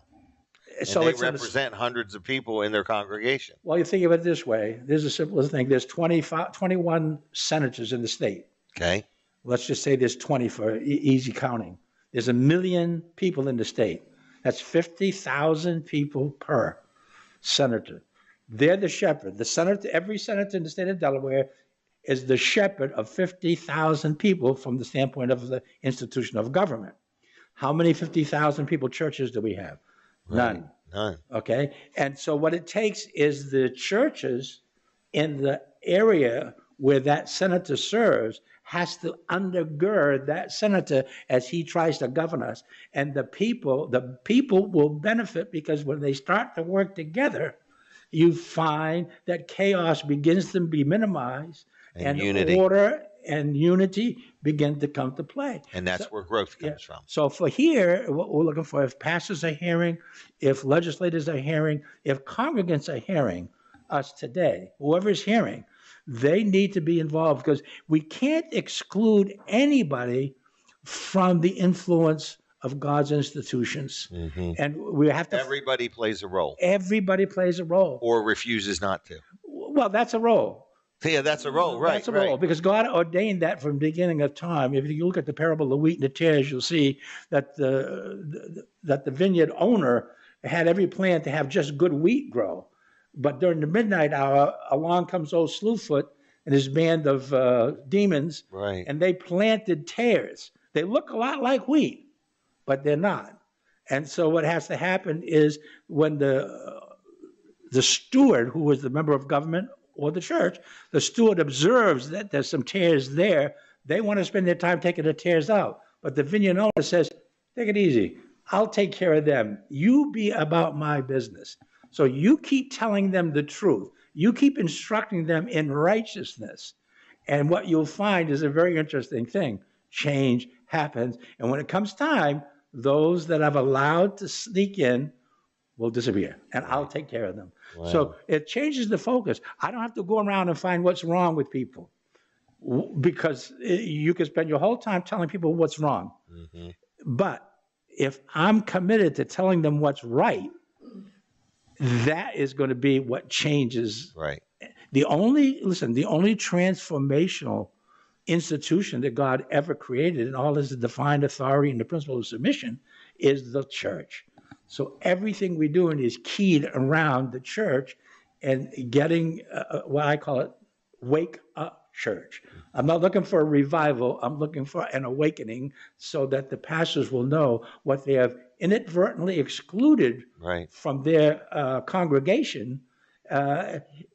So they represent hundreds of people in their congregation. Well, you think of it this way. There's a simplest thing. There's 21 senators in the state. Okay. Let's just say there's 20 for easy counting. There's 1 million people in the state. That's 50,000 people per senator. They're the shepherd. Every senator in the state of Delaware is the shepherd of 50,000 people from the standpoint of the institution of government. How many 50,000 people churches do we have? None. None. Okay. And so what it takes is the churches in the area where that senator serves has to undergird that senator as he tries to govern us. And the people will benefit, because when they start to work together, you find that chaos begins to be minimized and unity. Order and unity begin to come to play. And that's where growth comes from. So for here, what we're looking for, if pastors are hearing, if legislators are hearing, if congregants are hearing us today, whoever's hearing, they need to be involved, because we can't exclude anybody from the influence of God's institutions. Mm-hmm. And we have to... Everybody plays a role. Everybody plays a role. Or refuses not to. Well, that's a role. Yeah, that's a role, right? That's a role, because God ordained that from the beginning of time. If you look at the parable of the wheat and the tares, you'll see that the vineyard owner had every plan to have just good wheat grow. But during the midnight hour, along comes old Slewfoot and his band of demons, right? And they planted tares. They look a lot like wheat, but they're not. And so what has to happen is when the steward, who was the member of government or the church, the steward observes that there's some tares there, they want to spend their time taking the tares out. But the vineyard owner says, take it easy. I'll take care of them. You be about my business. So you keep telling them the truth. You keep instructing them in righteousness. And what you'll find is a very interesting thing. Change happens. And when it comes time, those that I've allowed to sneak in will disappear, and I'll take care of them. Wow. So it changes the focus. I don't have to go around and find what's wrong with people, because you can spend your whole time telling people what's wrong. Mm-hmm. But if I'm committed to telling them what's right, that is going to be what changes. Right. The only transformational institution that God ever created in all his divine authority and the principle of submission is the church. So everything we're doing is keyed around the church and getting what I call it, wake up church. I'm not looking for a revival. I'm looking for an awakening, so that the pastors will know what they have inadvertently excluded from their congregation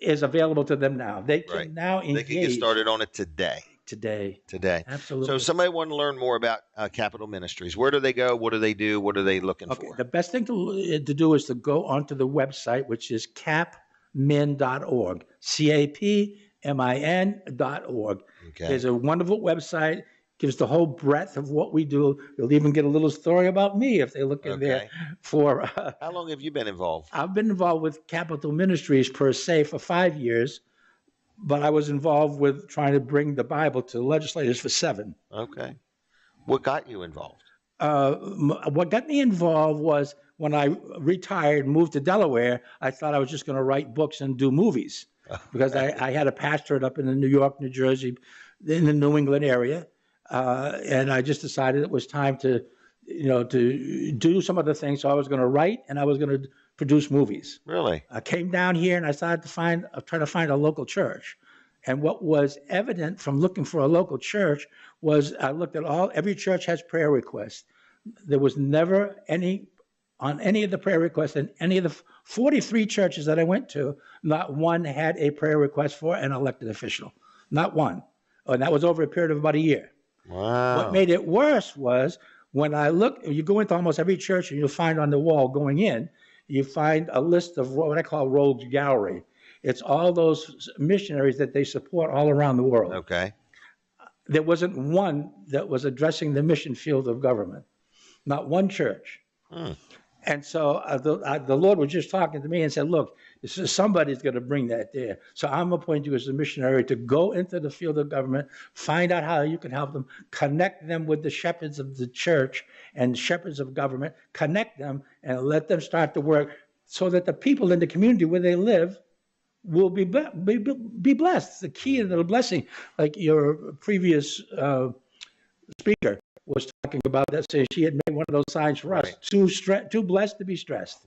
is available to them now. They can now engage. They can get started on it today. Today. Absolutely. So if somebody want to learn more about Capital Ministries, where do they go? What do they do? What are they looking for? The best thing to do is to go onto the website, which is capmin.org, CAPMIN.org. Okay. There's a wonderful website, gives the whole breadth of what we do. You'll even get a little story about me if they look in there. How long have you been involved? I've been involved with Capital Ministries per se for 5 years. But I was involved with trying to bring the Bible to legislators for 7. Okay. What got you involved? What got me involved was when I retired and moved to Delaware, I thought I was just going to write books and do movies, because I had a pastorate up in the New York, New Jersey, in the New England area. And I just decided it was time to do some other things. So I was going to write and I was going to produce movies. Really? I came down here and I started to try to find a local church. And what was evident from looking for a local church was I looked at every church has prayer requests. There was never on any of the prayer requests in any of the 43 churches that I went to, not one had a prayer request for an elected official. Not one. And that was over a period of about a year. Wow. What made it worse was When I look, you go into almost every church and you'll find on the wall going in, you find a list of what I call rogues gallery. It's all those missionaries that they support all around the world. Okay. There wasn't one that was addressing the mission field of government, not one church. And so the Lord was just talking to me and said, look, somebody's going to bring that there. So I'm appointing you as a missionary to go into the field of government, find out how you can help them, connect them with the shepherds of the church and shepherds of government, connect them and let them start to work so that the people in the community where they live will be blessed. The key to the blessing, like your previous speaker was talking about that, saying she had made one of those signs for us, too blessed to be stressed.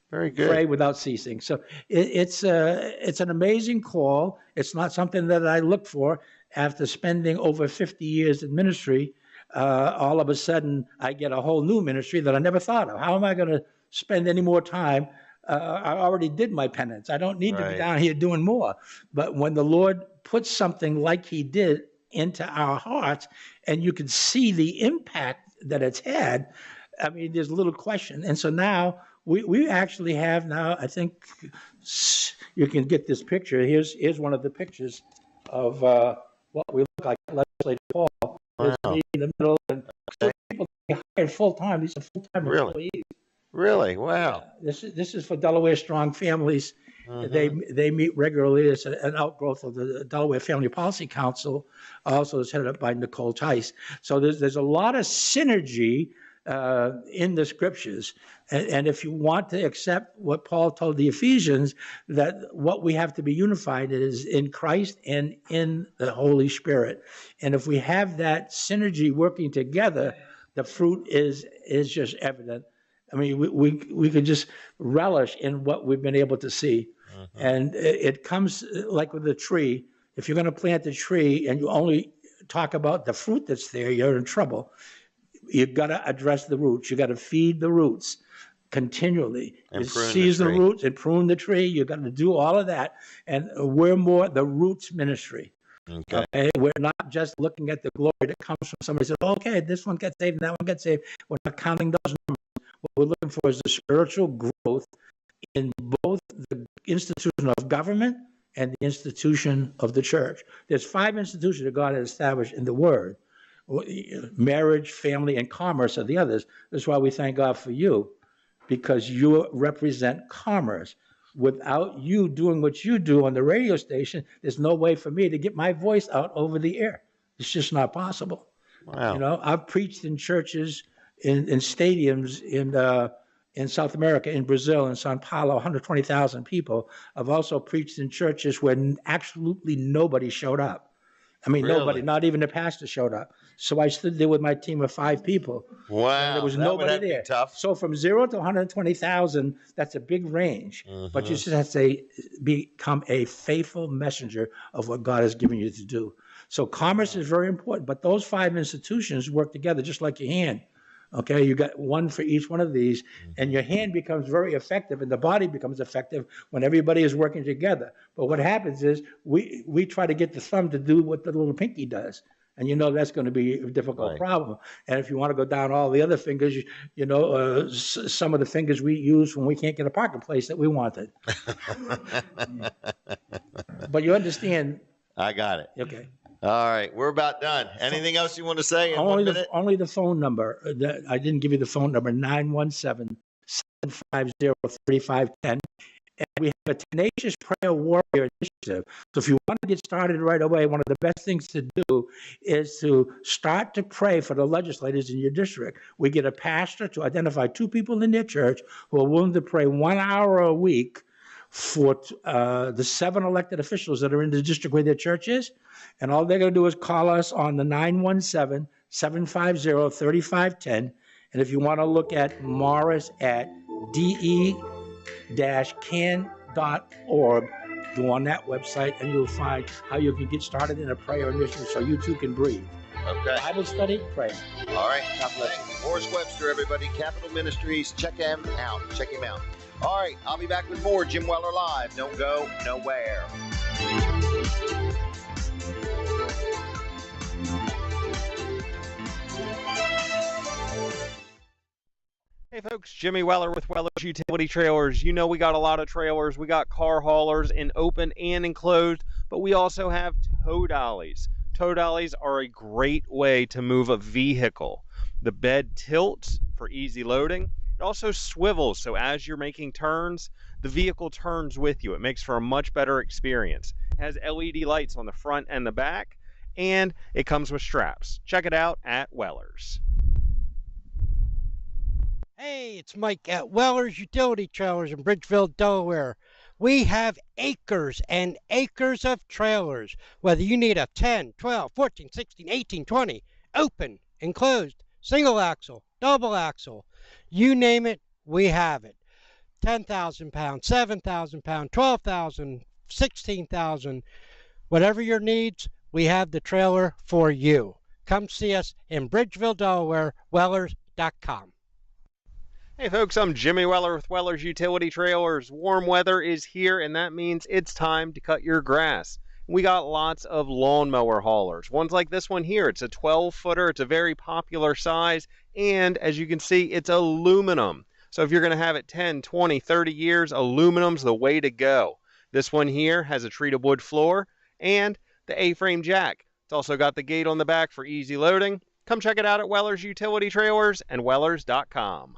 Very good. Pray without ceasing. So it's an amazing call. It's not something that I look for after spending over 50 years in ministry. All of a sudden, I get a whole new ministry that I never thought of. How am I going to spend any more time? I already did my penance. I don't need to be down here doing more. But when the Lord puts something like he did into our hearts, and you can see the impact that it's had, I mean, there's little question. And so now we actually have now, I think you can get this picture. Here's one of the pictures of what we look like, Legislator Paul. There's me in the middle, and so people get hired full-time. These are full-time employees. Really? Wow. This is for Delaware Strong Families. They meet regularly. It's an outgrowth of the Delaware Family Policy Council. Also, it's headed up by Nicole Tice. So there's a lot of synergy in the scriptures. And if you want to accept what Paul told the Ephesians, that what we have to be unified is in Christ and in the Holy Spirit. And if we have that synergy working together, the fruit is just evident. I mean, we could just relish in what we've been able to see. And it comes like with a tree. If you're going to plant a tree and you only talk about the fruit that's there, you're in trouble. You've got to address the roots. You've got to feed the roots continually. And seize the roots and prune the tree. You've got to do all of that. And we're more the roots ministry. Okay. We're not just looking at the glory that comes from somebody who says, okay, this one gets saved and that one gets saved. We're not counting those numbers. What we're looking for is the spiritual growth in both the institution of government and the institution of the church. There's 5 institutions that God has established in the Word. Marriage, family, and commerce are the others. That's why we thank God for you, because you represent commerce. Without you doing what you do on the radio station, there's no way for me to get my voice out over the air. It's just not possible. Wow. You know, I've preached in churches, in stadiums in South America, in Brazil, in Sao Paulo, 120,000 people. I've also preached in churches where absolutely nobody showed up. I mean, nobody, not even the pastor showed up. So I stood there with my team of 5 people. Wow. And there was nobody there. Tough. So from 0 to 120,000, that's a big range. But you just have to become a faithful messenger of what God has given you to do. So commerce is very important. But those 5 institutions work together just like your hand. Okay, you got one for each one of these, and your hand becomes very effective, and the body becomes effective when everybody is working together. But what happens is we try to get the thumb to do what the little pinky does, and you know that's going to be a difficult problem. And if you want to go down all the other fingers, you know, some of the fingers we use when we can't get a parking place that we wanted. But you understand? I got it. Okay. All right, we're about done. Anything else you want to say in only 1 minute? Only the phone number. I didn't give you the phone number, 917-750-3510. And we have a Tenacious Prayer Warrior initiative. So if you want to get started right away, one of the best things to do is to start to pray for the legislators in your district. We get a pastor to identify 2 people in their church who are willing to pray 1 hour a week for the 7 elected officials that are in the district where their church is. And all they're going to do is call us on the 917-750-3510. And if you want to look at Morris at de-can.org, go on that website and you'll find how you can get started in a prayer initiative so you too can breathe. Okay. Bible study, pray. All right. God bless you. Horace Webster, everybody. Capital Ministries. Check him out. Check him out. All right. I'll be back with more Jim Weller Live. Don't go nowhere. Hey folks, Jimmy Weller with Weller's Utility Trailers. You know we got a lot of trailers. We got car haulers in open and enclosed, but we also have tow dollies. Tow dollies are a great way to move a vehicle. The bed tilts for easy loading. It also swivels, so as you're making turns, the vehicle turns with you. It makes for a much better experience. It has LED lights on the front and the back, and it comes with straps. Check it out at Weller's. Hey, it's Mike at Weller's Utility Trailers in Bridgeville, Delaware. We have acres and acres of trailers. Whether you need a 10, 12, 14, 16, 18, 20, open, enclosed, single axle, double axle, you name it, we have it. 10,000 pounds, 7,000 pounds, 12,000, 16,000, whatever your needs, we have the trailer for you. Come see us in Bridgeville, Delaware, Wellers.com. Hey folks, I'm Jimmy Weller with Weller's Utility Trailers. Warm weather is here, and that means it's time to cut your grass. We got lots of lawnmower haulers. One's like this one here. It's a 12-footer. It's a very popular size, and as you can see, it's aluminum. So if you're going to have it 10, 20, 30 years, aluminum's the way to go. This one here has a treated wood floor and the A-frame jack. It's also got the gate on the back for easy loading. Come check it out at Weller's Utility Trailers and Wellers.com.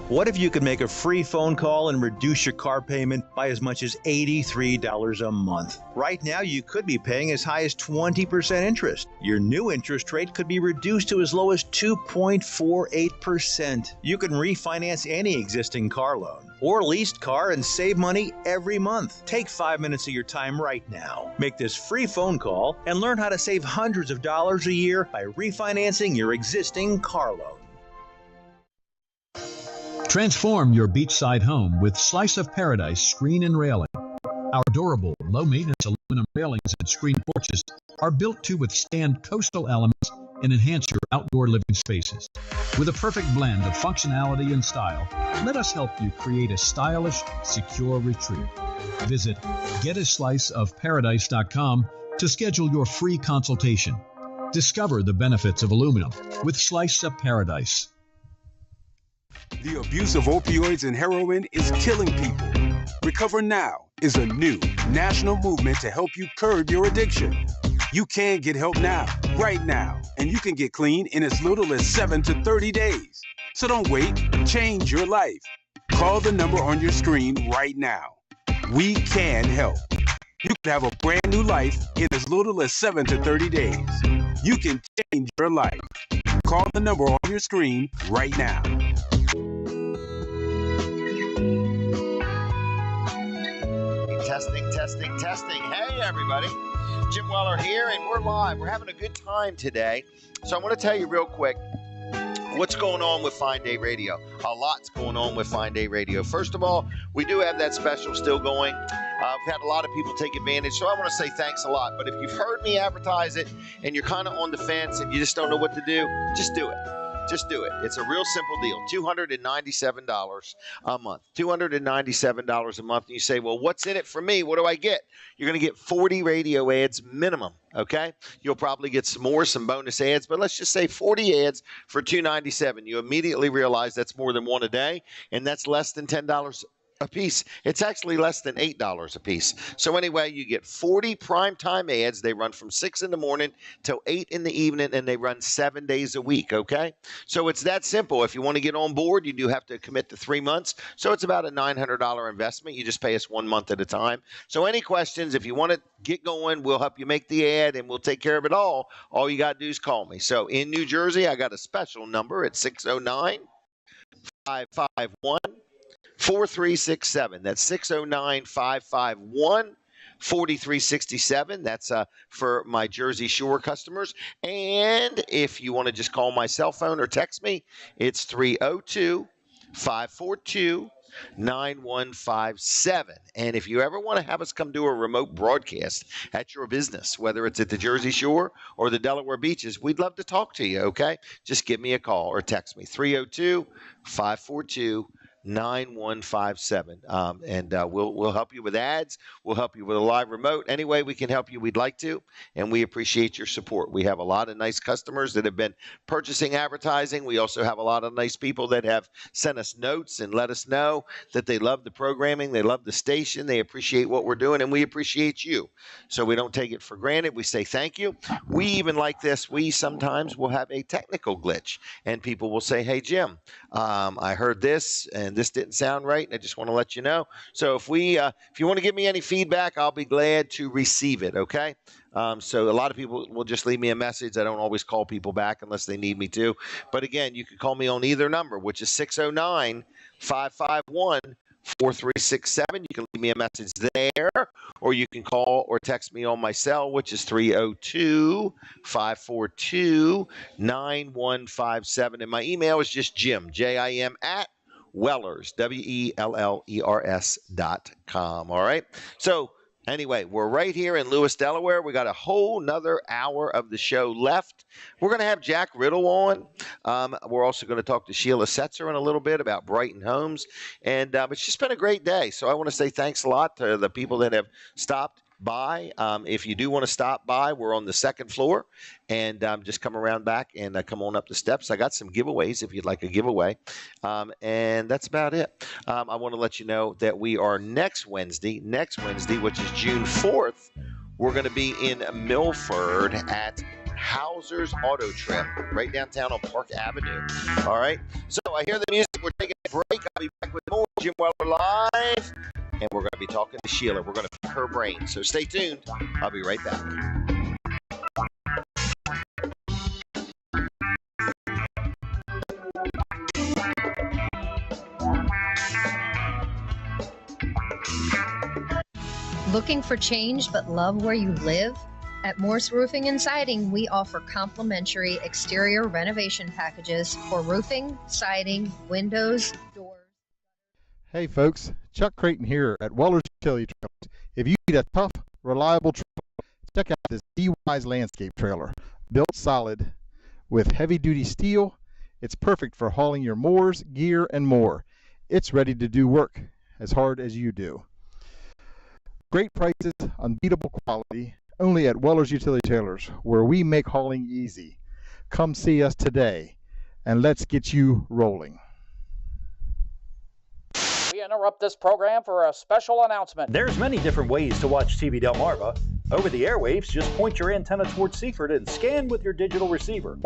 What if you could make a free phone call and reduce your car payment by as much as $83 a month? Right now, you could be paying as high as 20% interest. Your new interest rate could be reduced to as low as 2.48%. You can refinance any existing car loan or leased car and save money every month. Take 5 minutes of your time right now. Make this free phone call and learn how to save hundreds of dollars a year by refinancing your existing car loan. Transform your beachside home with Slice of Paradise screen and railing. Our durable, low-maintenance aluminum railings and screen porches are built to withstand coastal elements and enhance your outdoor living spaces. With a perfect blend of functionality and style, let us help you create a stylish, secure retreat. Visit getasliceofparadise.com to schedule your free consultation. Discover the benefits of aluminum with Slice of Paradise. The abuse of opioids and heroin is killing people. Recover Now is a new national movement to help you curb your addiction. You can get help now, right now, and you can get clean in as little as 7 to 30 days. So don't wait, change your life. Call the number on your screen right now. We can help. You can have a brand new life in as little as 7 to 30 days. You can change your life. Call the number on your screen right now. Testing. Hey, everybody. Jim Weller here, and we're live. We're having a good time today. So I want to tell you real quick what's going on with Fine Day Radio. A lot's going on with Fine Day Radio. First of all, we do have that special still going. We've had a lot of people take advantage, so I want to say thanks a lot. But if you've heard me advertise it and you're kind of on the fence and you just don't know what to do, just do it. Just do it. It's a real simple deal. $297 a month. $297 a month. And you say, well, what's in it for me? What do I get? You're going to get 40 radio ads minimum, okay? You'll probably get some bonus ads, but let's just say 40 ads for $297. You immediately realize that's more than one a day, and that's less than $10 a piece. It's actually less than $8 a piece. So anyway, you get 40 primetime ads. They run from 6 in the morning till 8 in the evening, and they run 7 days a week, okay? So it's that simple. If you want to get on board, you do have to commit to 3 months. So it's about a $900 investment. You just pay us 1 month at a time. So any questions, if you want to get going, we'll help you make the ad, and we'll take care of it all. All you got to do is call me. So in New Jersey, I got a special number at 609-551 4367. That's 609-551-4367. That's for my Jersey Shore customers. And if you want to just call my cell phone or text me, it's 302-542-9157. And if you ever want to have us come do a remote broadcast at your business, whether it's at the Jersey Shore or the Delaware beaches, we'd love to talk to you, okay? Just give me a call or text me, 302-542-9157. 9157. We'll help you with ads. We'll help you with a live remote. Any way we can help you, we'd like to, and we appreciate your support. We have a lot of nice customers that have been purchasing advertising. We also have a lot of nice people that have sent us notes and let us know that they love the programming, they love the station, they appreciate what we're doing, and we appreciate you. So we don't take it for granted. We say thank you. We even like this. We sometimes will have a technical glitch, and people will say, hey, Jim, I heard this, and this didn't sound right, and I just want to let you know. So if you want to give me any feedback, I'll be glad to receive it, okay? So a lot of people will just leave me a message. I don't always call people back unless they need me to. But again, you can call me on either number, which is 609-551-4367. You can leave me a message there, or you can call or text me on my cell, which is 302-542-9157. And my email is just Jim, Jim, at Wellers, WELLERS.com. All right. So anyway, we're right here in Lewis, Delaware. We got a whole nother hour of the show left. We're going to have Jack Riddle on. We're also going to talk to Sheila Setzer in a little bit about Brighton Homes. And it's just been a great day. So I want to say thanks a lot to the people that have stopped by. If you do want to stop by, we're on the second floor, and just come around back and come on up the steps. I got some giveaways if you'd like a giveaway, and that's about it. I want to let you know that we are next Wednesday, which is June 4th, we're going to be in Milford at Hauser's Auto Trim, right downtown on Park Avenue. All right. So I hear the music. We're taking a break. I'll be back with more Jim Weller Live. And we're going to be talking to Sheila. We're going to pick her brain. So stay tuned. I'll be right back. Looking for change but love where you live? At Morse Roofing and Siding, we offer complimentary exterior renovation packages for roofing, siding, windows, doors. Hey folks, Chuck Creighton here at Weller's Utility Trailers. If you need a tough, reliable trailer, check out this D-Wise landscape trailer. Built solid with heavy-duty steel, it's perfect for hauling your mowers, gear, and more. It's ready to do work as hard as you do. Great prices, unbeatable quality, only at Weller's Utility Trailers, where we make hauling easy. Come see us today, and let's get you rolling. We interrupt this program for a special announcement. There's many different ways to watch TV Delmarva. Over the airwaves, just point your antenna towards Seaford and scan with your digital receiver.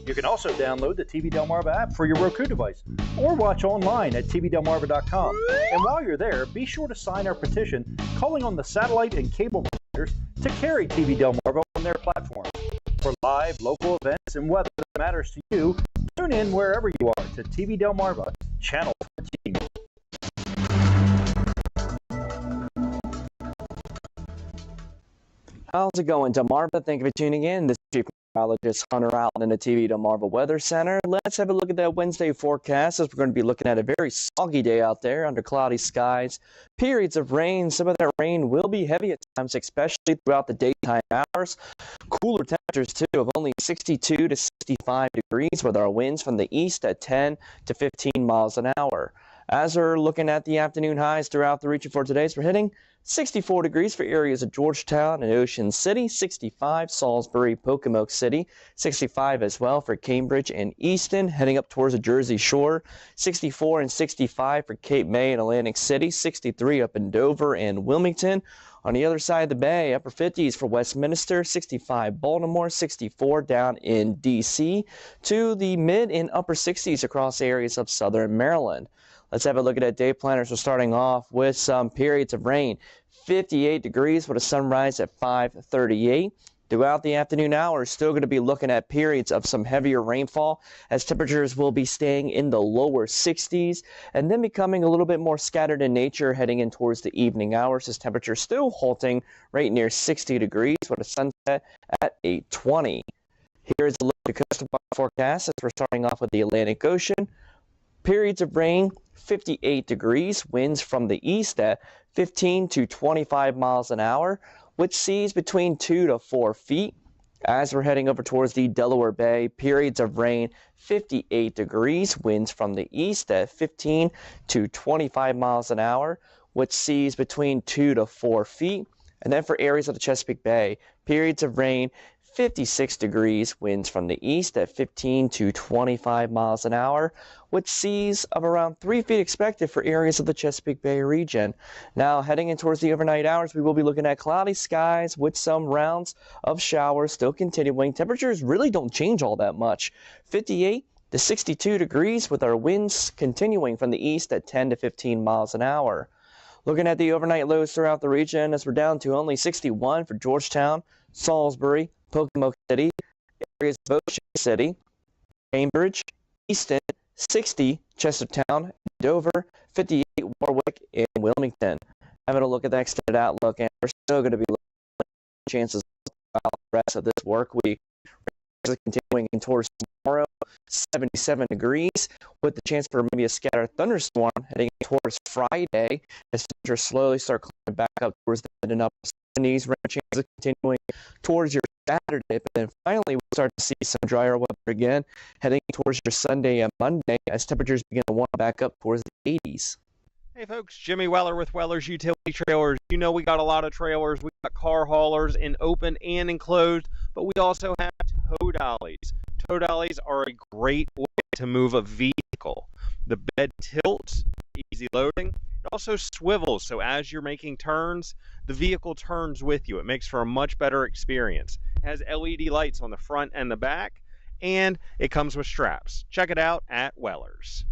You can also download the TV Delmarva app for your Roku device, or watch online at tvdelmarva.com. And while you're there, be sure to sign our petition calling on the satellite and cable providers to carry TV Delmarva on their platform. For live, local events and weather that matters to you, tune in wherever you are to TV Delmarva, Channel 14. How's it going, Delmarva? Thank you for tuning in. This is meteorologist Hunter out in the TV Delmarva Weather Center. Let's have a look at that Wednesday forecast, as we're going to be looking at a very soggy day out there under cloudy skies. Periods of rain. Some of that rain will be heavy at times, especially throughout the daytime hours. Cooler temperatures, too, of only 62 to 65 degrees, with our winds from the east at 10 to 15 miles an hour. As we're looking at the afternoon highs throughout the region for today, we're hitting 64 degrees for areas of Georgetown and Ocean City, 65 Salisbury, Pocomoke City, 65 as well for Cambridge and Easton, heading up towards the Jersey Shore, 64 and 65 for Cape May and Atlantic City, 63 up in Dover and Wilmington. On the other side of the bay, upper 50s for Westminster, 65 Baltimore, 64 down in D.C., to the mid and upper 60s across areas of southern Maryland. Let's have a look at that day planners. We're starting off with some periods of rain. 58 degrees with a sunrise at 5:38. Throughout the afternoon hours, still going to be looking at periods of some heavier rainfall, as temperatures will be staying in the lower 60s and then becoming a little bit more scattered in nature heading in towards the evening hours, as temperatures still halting right near 60 degrees with a sunset at 8:20. Here's a look at the coastal forecast as we're starting off with the Atlantic Ocean. Periods of rain, 58 degrees, winds from the east at 15 to 25 miles an hour, with seas between 2 to 4 feet. As we're heading over towards the Delaware Bay, periods of rain, 58 degrees, winds from the east at 15 to 25 miles an hour, with seas between 2 to 4 feet. And then for areas of the Chesapeake Bay, periods of rain, 56 degrees, winds from the east at 15 to 25 miles an hour, with seas of around 3 feet expected for areas of the Chesapeake Bay region. Now, heading in towards the overnight hours, we will be looking at cloudy skies with some rounds of showers still continuing. Temperatures really don't change all that much. 58 to 62 degrees with our winds continuing from the east at 10 to 15 miles an hour. Looking at the overnight lows throughout the region, as we're down to only 61 for Georgetown, Salisbury, Pocomoke City, areas of Ocean City, Cambridge, Easton, 60, Chestertown, Dover, 58, Warwick, and Wilmington. Having a look at the extended outlook, and we're still going to be looking at chances throughout the rest of this work week. Continuing towards tomorrow, 77 degrees, with the chance for maybe a scattered thunderstorm heading towards Friday as temperatures slowly start climbing back up towards the mid and upper 70s. Rain chances continuing towards your Saturday, but then finally we'll start to see some drier weather again heading towards your Sunday and Monday as temperatures begin to warm back up towards the 80s. Hey folks, Jimmy Weller with Weller's Utility Trailers. You know we got a lot of trailers. We got car haulers in open and enclosed, but we also have tow dollies. Tow dollies are a great way to move a vehicle. The bed tilts, easy loading. It also swivels, so as you're making turns, the vehicle turns with you. It makes for a much better experience. It has LED lights on the front and the back, and it comes with straps. Check it out at Weller's.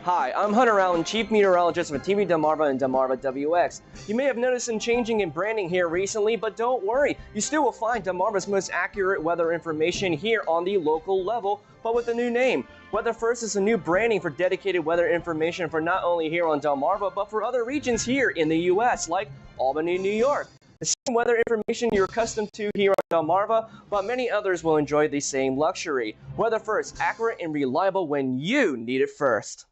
Hi, I'm Hunter Allen, Chief Meteorologist with TV Delmarva and Delmarva WX. You may have noticed some changing in branding here recently, but don't worry. You still will find Delmarva's most accurate weather information here on the local level, but with a new name. Weather First is a new branding for dedicated weather information for not only here on Delmarva, but for other regions here in the U.S., like Albany, New York. The same weather information you're accustomed to here on Delmarva, but many others will enjoy the same luxury. Weather First, accurate and reliable when you need it first.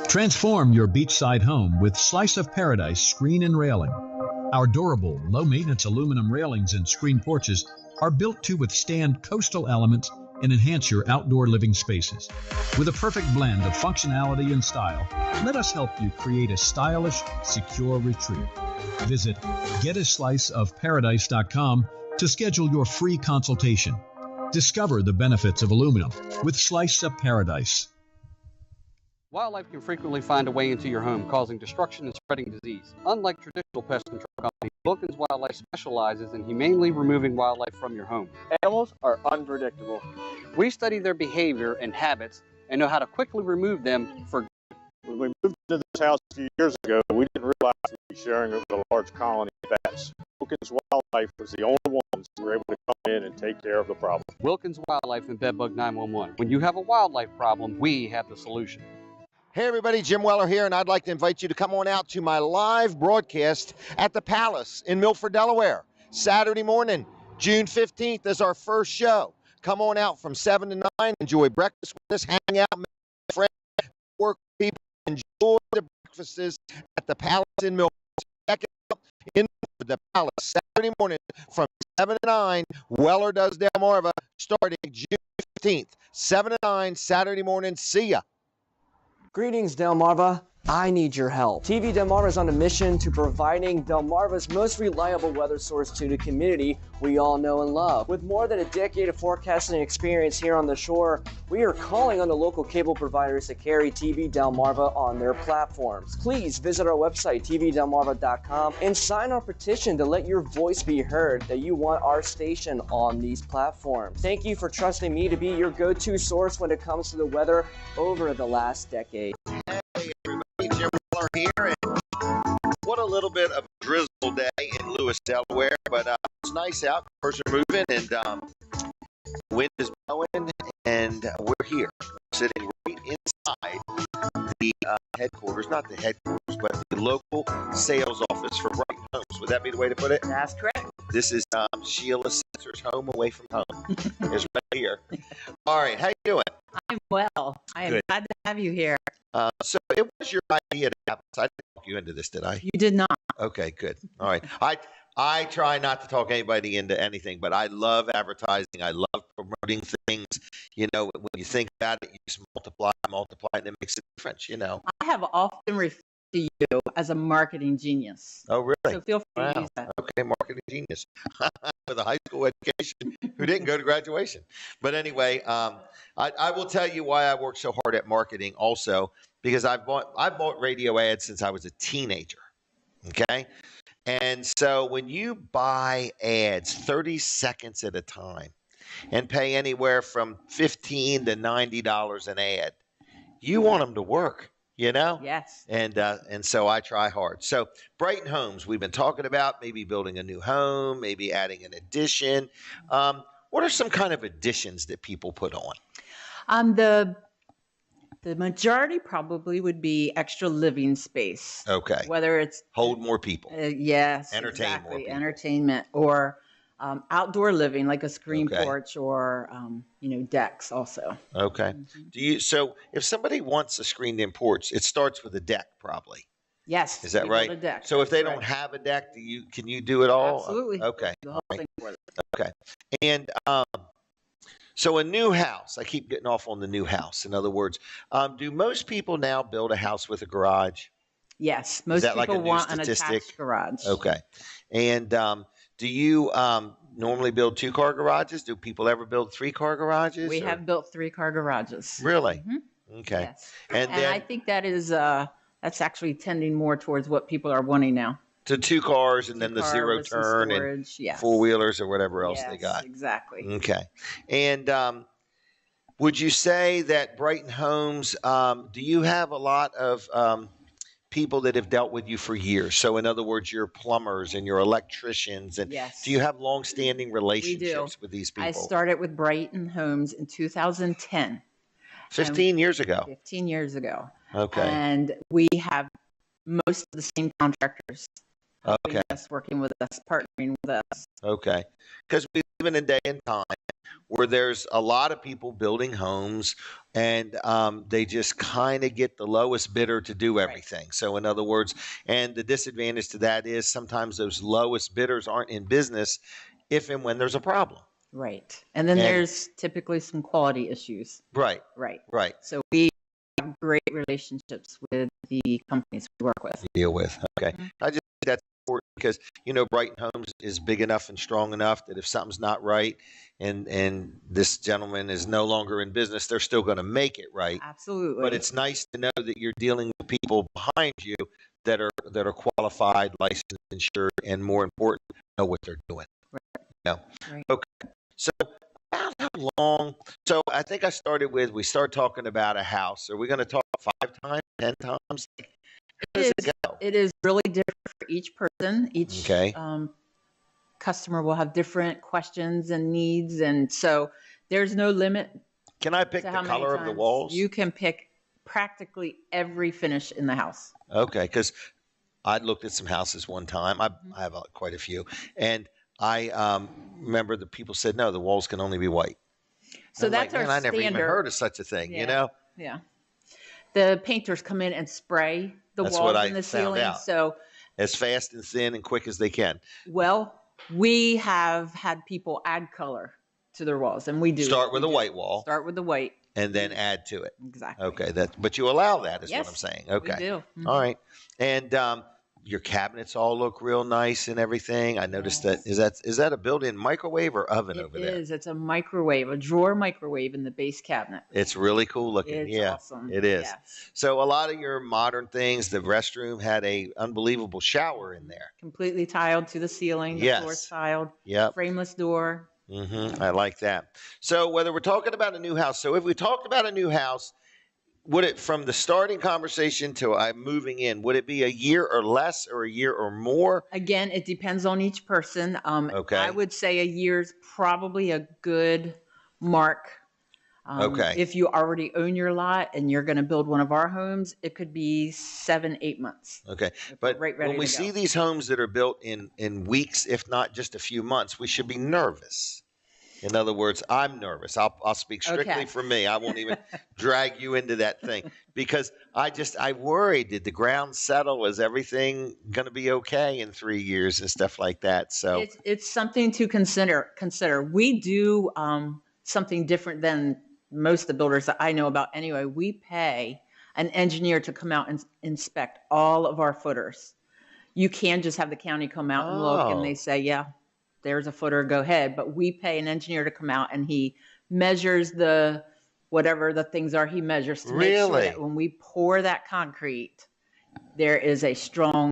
Transform your beachside home with Slice of Paradise screen and railing. Our durable, low-maintenance aluminum railings and screen porches are built to withstand coastal elements and enhance your outdoor living spaces. With a perfect blend of functionality and style, let us help you create a stylish, secure retreat. Visit getasliceofparadise.com to schedule your free consultation. Discover the benefits of aluminum with Slice of Paradise. Wildlife can frequently find a way into your home, causing destruction and spreading disease. Unlike traditional pest control companies, Wilkins Wildlife specializes in humanely removing wildlife from your home. Animals are unpredictable. We study their behavior and habits and know how to quickly remove them for good. When we moved into this house a few years ago, we didn't realize we'd be sharing it with a large colony of bats. Wilkins Wildlife was the only ones who were able to come in and take care of the problem. Wilkins Wildlife and Bedbug 911. When you have a wildlife problem, we have the solution. Hey everybody, Jim Weller here, and I'd like to invite you to come on out to my live broadcast at the Palace in Milford, Delaware. Saturday morning, June 15th is our first show. Come on out from 7 to 9, enjoy breakfast with us, hang out, make friends, work with people, enjoy the breakfasts at the Palace in Milford. Check it out in the Palace, Saturday morning from 7 to 9. Weller does Delmarva starting June 15th, 7 to 9, Saturday morning. See ya. Greetings, Delmarva. I need your help. TV Delmarva is on a mission to providing Delmarva's most reliable weather source to the community we all know and love. With more than a decade of forecasting experience here on the shore, we are calling on the local cable providers to carry TV Delmarva on their platforms. Please visit our website, tvdelmarva.com, and sign our petition to let your voice be heard that you want our station on these platforms. Thank you for trusting me to be your go-to source when it comes to the weather over the last decade. Hey everybody, Jim Weller here, and what a little bit of a drizzle day in Lewis, Delaware, but it's nice out, birds are moving, and wind is blowing, and we're here, sitting right inside the headquarters, not the headquarters, but the local sales office for Brighton Homes. Would that be the way to put it? That's correct. This is Sheila Spencer's home away from home. It's right here. All right, how you doing? I'm well. I am glad to have you here. So it was your idea to have this. I didn't talk you into this, did I? You did not. Okay, good. All right. I I try not to talk anybody into anything, but I love advertising. I love promoting things. You know, when you think about it, you just multiply, and it makes a difference, you know. I have often referred to you as a marketing genius. Oh, really? So feel free to Wow. use that. Okay, marketing genius with a high school education who didn't go to graduation. But anyway, I will tell you why I work so hard at marketing also, because I've bought radio ads since I was a teenager. Okay. And so when you buy ads 30 seconds at a time and pay anywhere from $15 to $90 an ad, you want them to work, you know? Yes. And so I try hard. So Brighton Homes, we've been talking about maybe building a new home, maybe adding an addition. What are some kind of additions that people put on? The majority probably would be extra living space. Okay. Whether it's hold more people. Yes. Entertain exactly, more people. Entertainment, or outdoor living like a screen porch, or decks also. Okay. So if somebody wants a screened-in porch, it starts with a deck, probably. Yes. Is that we right? build a deck. So if they That's don't right. have a deck, can you do it all? Absolutely. Okay. The whole All right. thing for them. Okay. And so a new house, I keep getting off on the new house. In other words, do most people now build a house with a garage? Yes. Is Most that like a people new want an statistic? attached garage. Okay. And do you normally build 2-car garages? Do people ever build 3-car garages? We or- have built 3-car garages. Really? Mhm. Okay. Yes. And then I think that is that's actually tending more towards what people are wanting now. to 2 cars and then the 2-car zero with some turn and storage, yes. 4-wheelers or whatever else they Yes, got. exactly. Okay. And would you say that Brighton Homes, do you have a lot of people that have dealt with you for years? So in other words, your plumbers and your electricians, and Yes. do you have long-standing We relationships do. with these people? I started with Brighton Homes in 2010. 15 years ago. 15 years ago. Okay. And we have most of the same contractors helping Okay. us, working with us, partnering with us. Okay. Because we live in a day and time where there's a lot of people building homes, and they just kind of get the lowest bidder to do everything. So in other words, and the disadvantage to that is sometimes those lowest bidders aren't in business if and when there's a problem. Right. And then there's typically some quality issues. Right. Right. Right. So we have great relationships with the companies we work with. Deal with. Okay. I just think that's important because, Brighton Homes is big enough and strong enough that if something's not right and this gentleman is no longer in business, they're still going to make it right. Absolutely. But it's nice to know that you're dealing with people behind you that are qualified, licensed, insured, and more important, know what they're doing. Right. Okay. So about how long? So I think we start talking about a house. Are we going to talk 5 times, 10 times? How does it go? It is really different for each person. Each Okay. Customer will have different questions and needs, and so there's no limit. Can I pick to the how many color of the times. walls? You can pick practically every finish in the house. Okay, because I looked at some houses one time. I have quite a few, and I remember the people said, no, the walls can only be white. So I'm that's like, our man, I never even standard. heard of such a thing, Yeah. Yeah. The painters come in and spray the That's walls what I and the found ceiling. out. So, As fast and thin and quick as they can. well, we have had people add color to their walls, and we do. Start with We a do. white wall. Start with the white. And then add to it. Exactly. Okay, but you allow that is what Yes, I'm saying. we Okay. do. Mhm. All right. And your cabinets all look real nice and everything. I noticed that. Is that a built-in microwave or oven over there? It is. It's a microwave, a drawer microwave in the base cabinet. It's really cool looking. It's yeah, awesome. it is. Yes. So a lot of your modern things, the restroom had a unbelievable shower in there. Completely tiled to the ceiling. The Yes. floor's tiled. Yep. Frameless door. I like that. So whether we're talking about a new house, so if we talked about a new house, would it, from the starting conversation to I'm moving in, would it be a year or less or a year or more? Again, it depends on each person. Okay. I would say a year's probably a good mark. Okay. If you already own your lot and you're going to build one of our homes, it could be 7-8 months. Okay. But ready when we to see go. these homes that are built in weeks, if not just a few months, we should be nervous. In other words, I'm nervous. I'll speak strictly Okay. for me. I won't even drag you into that thing because I worry, did the ground settle? Is everything going to be okay in 3 years and stuff like that? So It's something to consider. We do something different than most of the builders that I know about anyway. We pay an engineer to come out and inspect all of our footers. You can just have the county come out and look and they say, yeah, there's a footer, go ahead. But we pay an engineer to come out and he measures whatever the things are, he measures to make sure that when we pour that concrete, there is a strong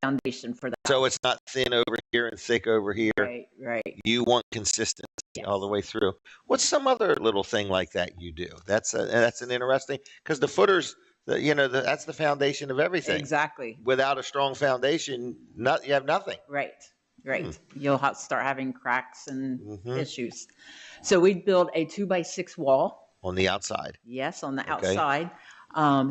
foundation for that. So it's not thin over here and thick over here. Right, right. You want consistency all the way through. What's some other little thing like that you do? That's an interesting, because the footers, that's the foundation of everything. Exactly. Without a strong foundation, you have nothing. Right. Right. You'll start having cracks and issues. So we build a 2x6 wall. On the outside. Yes, on the outside.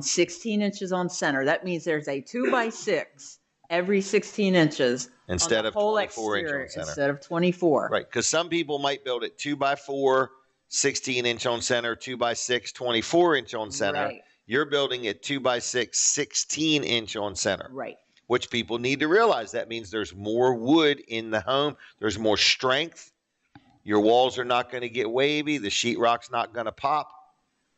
16 inches on center. That means there's a 2x6 every 16 inches. Instead of 24 inch on center. Instead of 24. Right. Because some people might build it 2x4, 16 inch on center, 2x6, 24 inch on center. Right. You're building it 2x6, 16 inch on center. Right. Which people need to realize. That means there's more wood in the home. There's more strength. Your walls are not going to get wavy. The sheetrock's not going to pop.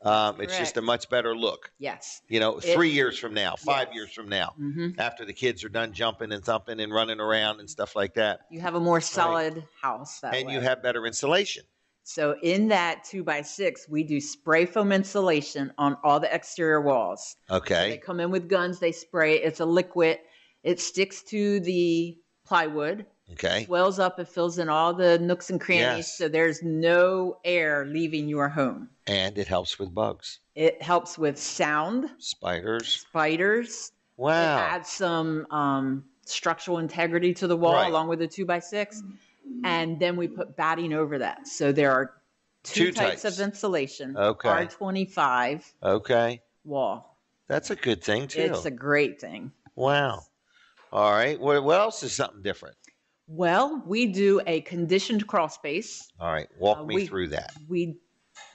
It's just a much better look. Yes. 3 years from now, 5 years from now, after the kids are done jumping and thumping and running around and stuff like that. You have a more solid house that way. And you have better insulation. So in that 2x6, we do spray foam insulation on all the exterior walls. Okay. So they come in with guns, they spray. It's a liquid. It sticks to the plywood. Okay. Swells up. It fills in all the nooks and crannies. Yes. So there's no air leaving your home. And it helps with bugs. It helps with sound. Spiders. Wow. It adds some structural integrity to the wall along with the 2x6. And then we put batting over that. So there are two types of insulation. Okay. R25 wall. That's a good thing, too. It's a great thing. Wow. All right. What else is something different? Well, we do a conditioned crawl space. All right. Walk me through that. We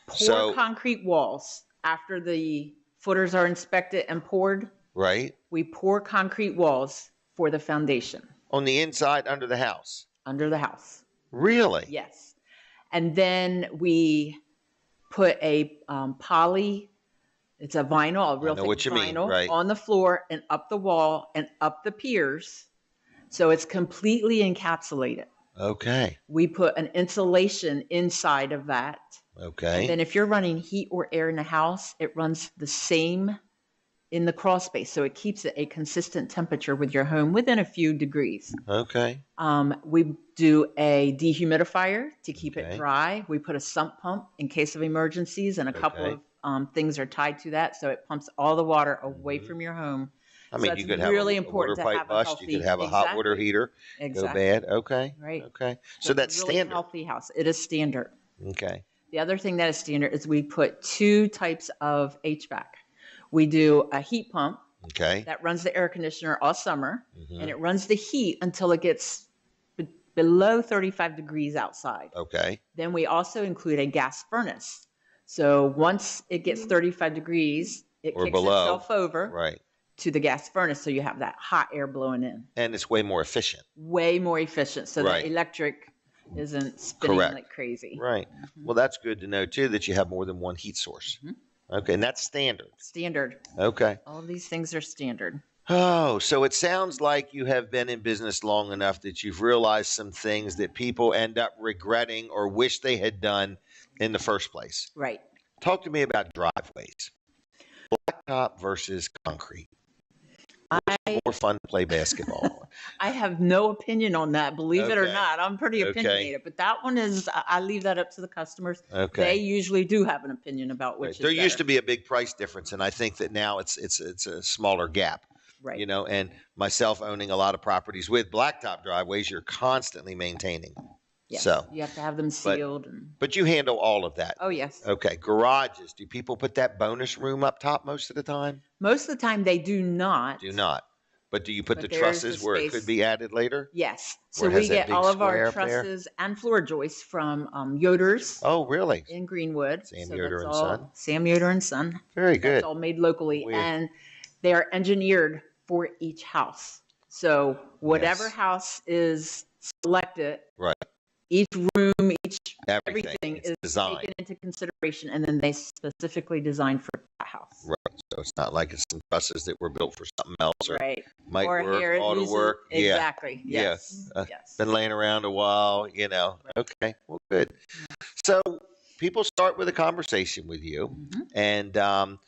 pour concrete walls after the footers are inspected and poured. Right. We pour concrete walls for the foundation. On the inside, under the house? Under the house. Really? Yes. And then we put a poly, it's a vinyl, a real thick vinyl on the floor and up the wall and up the piers. So it's completely encapsulated. Okay. We put an insulation inside of that. Okay. And then if you're running heat or air in the house, it runs the same in the crawl space. So it keeps it a consistent temperature with your home within a few degrees. Okay. We do a dehumidifier to keep it dry. We put a sump pump in case of emergencies, and a couple of things are tied to that. So it pumps all the water away from your home. I mean, you could have really a important water to pipe have bust. healthy, You could have a hot water heater go bad. Okay. Right. Okay. So that's it's a really standard. healthy house. It is standard. Okay. The other thing that is standard is we put two types of HVAC. We do a heat pump that runs the air conditioner all summer, and it runs the heat until it gets below 35 degrees outside. Okay. Then we also include a gas furnace. So once it gets 35 degrees, it kicks itself over to the gas furnace, so you have that hot air blowing in. And it's way more efficient. Way more efficient, so the electric isn't spinning like crazy. Right. Well, that's good to know, too, that you have more than one heat source. Okay, and that's standard. Standard. Okay. All of these things are standard. Oh, so it sounds like you have been in business long enough that you've realized some things that people end up regretting or wish they had done in the first place. Right. Talk to me about driveways. Blacktop versus concrete. More fun to play basketball. I have no opinion on that, believe it or not. I'm pretty opinionated, but that one is, I leave that up to the customers. Okay. They usually do have an opinion about which is There used to better. be a big price difference, and I think that now it's a smaller gap. Right. You know, and myself owning a lot of properties with blacktop driveways, you're constantly maintaining. Yes, So, you have to have them sealed. but you handle all of that. Oh, yes. Okay. Garages. Do people put that bonus room up top most of the time? Most of the time they do not. Do not. But do you put But the there's trusses the where it space. could be added later? Yes. So Where it we has that get big all of square our up there? trusses and floor joists from Yoder's Oh, really? in Greenwood. Sam So Yoder that's and all- Son? Sam Yoder and Son. Very That's good. all made locally, Weird. and they are engineered for each house. So whatever Yes. house is selected, Right. each room, Everything. everything It's is designed. taken into consideration, and then they specifically designed for that house. Right. So it's not like it's some trusses that were built for something else or Right. might Or work, here it ought to uses- work. exactly. Yeah. Yes. Yeah. Yes. Been laying around a while, you know. Okay. Well, good. So people start with a conversation with you Mm-hmm. and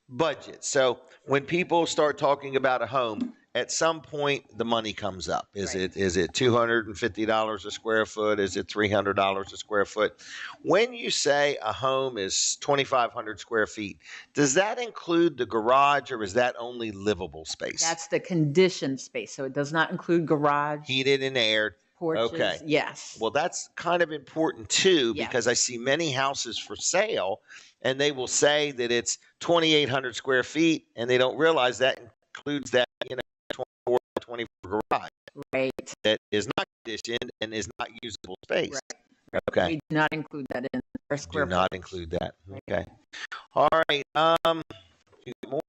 budget. So when people start talking about a home, at some point the money comes up. Is it $250 a square foot? Is it $300 a square foot? When you say a home is 2,500 square feet, does that include the garage or is that only livable space? That's the conditioned space, so it does not include garage, Heated and aired. porches. Okay. Yes. Well, that's kind of important too, Yes. because I see many houses for sale and they will say that it's 2,800 square feet and they don't realize that includes that, 24 garage. Right. That is not conditioned and is not usable space. Right. Okay. We do not include that in our square Do not footage. include that. Okay. All right. You got more?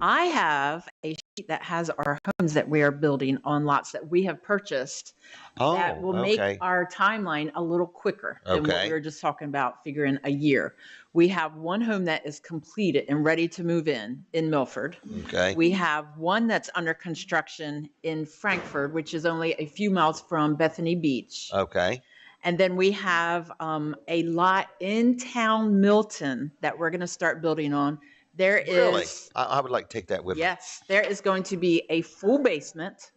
I have a sheet that has our homes that we are building on lots that we have purchased that will make okay. our timeline a little quicker than what Okay. we were just talking about, figuring a year. We have one home that is completed and ready to move in Milford. Okay. We have one that's under construction in Frankfurt, which is only a few miles from Bethany Beach. Okay. And then we have a lot in town Milton that we're going to start building on. There is, Really? I would like to take that with yes, there is going to be a full basement,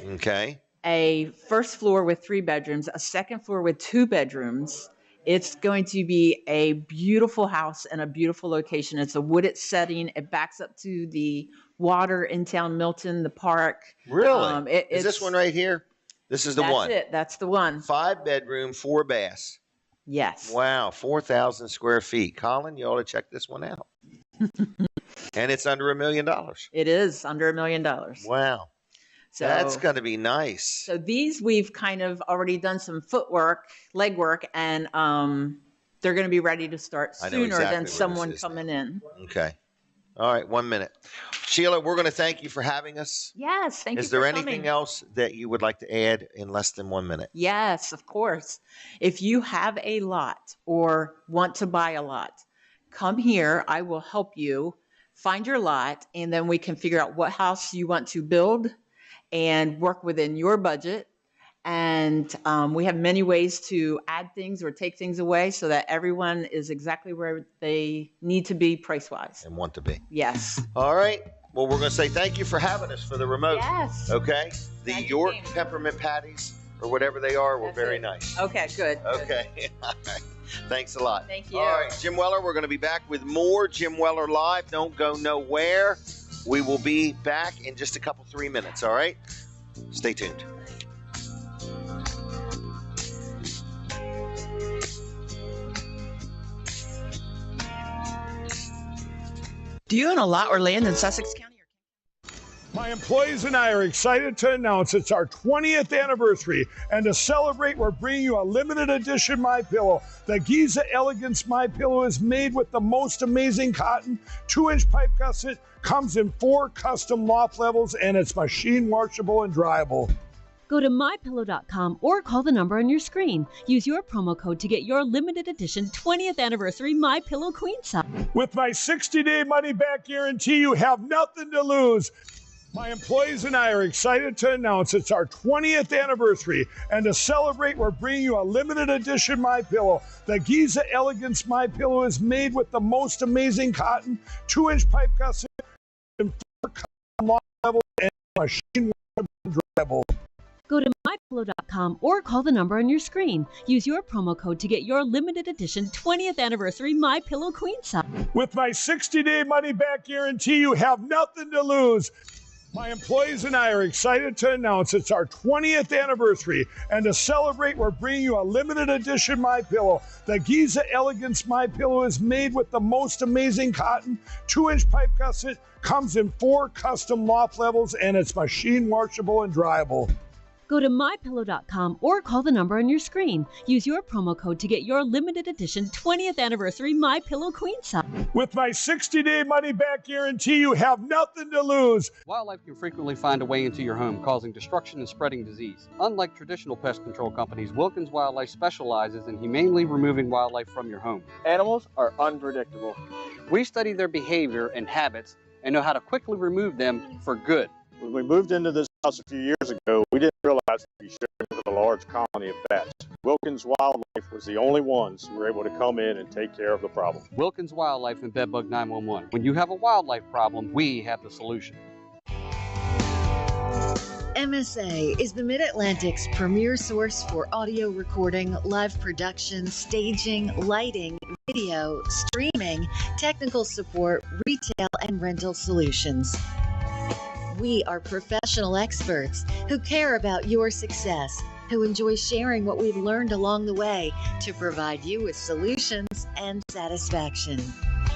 me. Okay. a first floor with 3 bedrooms, a second floor with 2 bedrooms. It's going to be a beautiful house and a beautiful location. It's a wooded setting. It backs up to the water in town Milton, the park. Really? Is this one right here? This is the that's one. That's it. That's the one. 5 bedroom, 4 baths. Yes. Wow, 4,000 square feet. Colin, you ought to check this one out. And it's under $1 million. It is under $1 million. Wow. So That's going to be nice. So these we've kind of already done some footwork, legwork, and they're going to be ready to start I know sooner exactly where than this someone is coming in. Okay. All right, 1 minute. Sheila, we're going to thank you for having us. Yes, thank you Is there for anything coming. else that you would like to add in less than 1 minute? Yes, of course. If you have a lot or want to buy a lot, come here. I will help you find your lot, and then we can figure out what house you want to build and work within your budget. And we have many ways to add things or take things away so that everyone is exactly where they need to be price-wise. And want to be. Yes. All right. Well, we're going to say thank you for having us for the remote. Yes. Okay. The York peppermint patties or whatever they are were very nice. Okay, good. Okay. All right. Thanks a lot. Thank you. All right, Jim Weller, we're going to be back with more Jim Weller Live. Don't go nowhere. We will be back in just a couple, 3 minutes. All right. Stay tuned. Do you own a lot or land in Sussex County? My employees and I are excited to announce it's our 20th anniversary, and to celebrate, we're bringing you a limited edition MyPillow. The Giza Elegance MyPillow is made with the most amazing cotton, 2-inch pipe gusset, comes in 4 custom loft levels, and it's machine washable and dryable. Go to mypillow.com or call the number on your screen. Use your promo code to get your limited edition 20th anniversary MyPillow Queen Size. With my 60-day money-back guarantee, you have nothing to lose. My employees and I are excited to announce it's our 20th anniversary, and to celebrate, we're bringing you a limited edition MyPillow. The Giza Elegance MyPillow is made with the most amazing cotton, 2-inch pipe gusset, and 4 cotton loft levels, and machine washable and dryable. Go to mypillow.com or call the number on your screen. Use your promo code to get your limited edition 20th anniversary MyPillow Queen Size. With my 60-day money-back guarantee, you have nothing to lose. My employees and I are excited to announce it's our 20th anniversary, and to celebrate, we're bringing you a limited edition MyPillow. The Giza Elegance MyPillow is made with the most amazing cotton, 2-inch pipe gusset, comes in 4 custom loft levels, and it's machine washable and dryable. Go to mypillow.com or call the number on your screen. Use your promo code to get your limited edition 20th anniversary MyPillow queen size. With my 60-day money-back guarantee, you have nothing to lose. Wildlife can frequently find a way into your home, causing destruction and spreading disease. Unlike traditional pest control companies, Wilkins Wildlife specializes in humanely removing wildlife from your home. Animals are unpredictable. We study their behavior and habits and know how to quickly remove them for good. When we moved into this house a few years ago, we didn't realize we'd be sharing with a large colony of bats. Wilkins Wildlife was the only ones who were able to come in and take care of the problem. Wilkins Wildlife and Bedbug 911. When you have a wildlife problem, we have the solution. MSA is the Mid-Atlantic's premier source for audio recording, live production, staging, lighting, video, streaming, technical support, retail, and rental solutions. We are professional experts who care about your success, who enjoy sharing what we've learned along the way to provide you with solutions and satisfaction.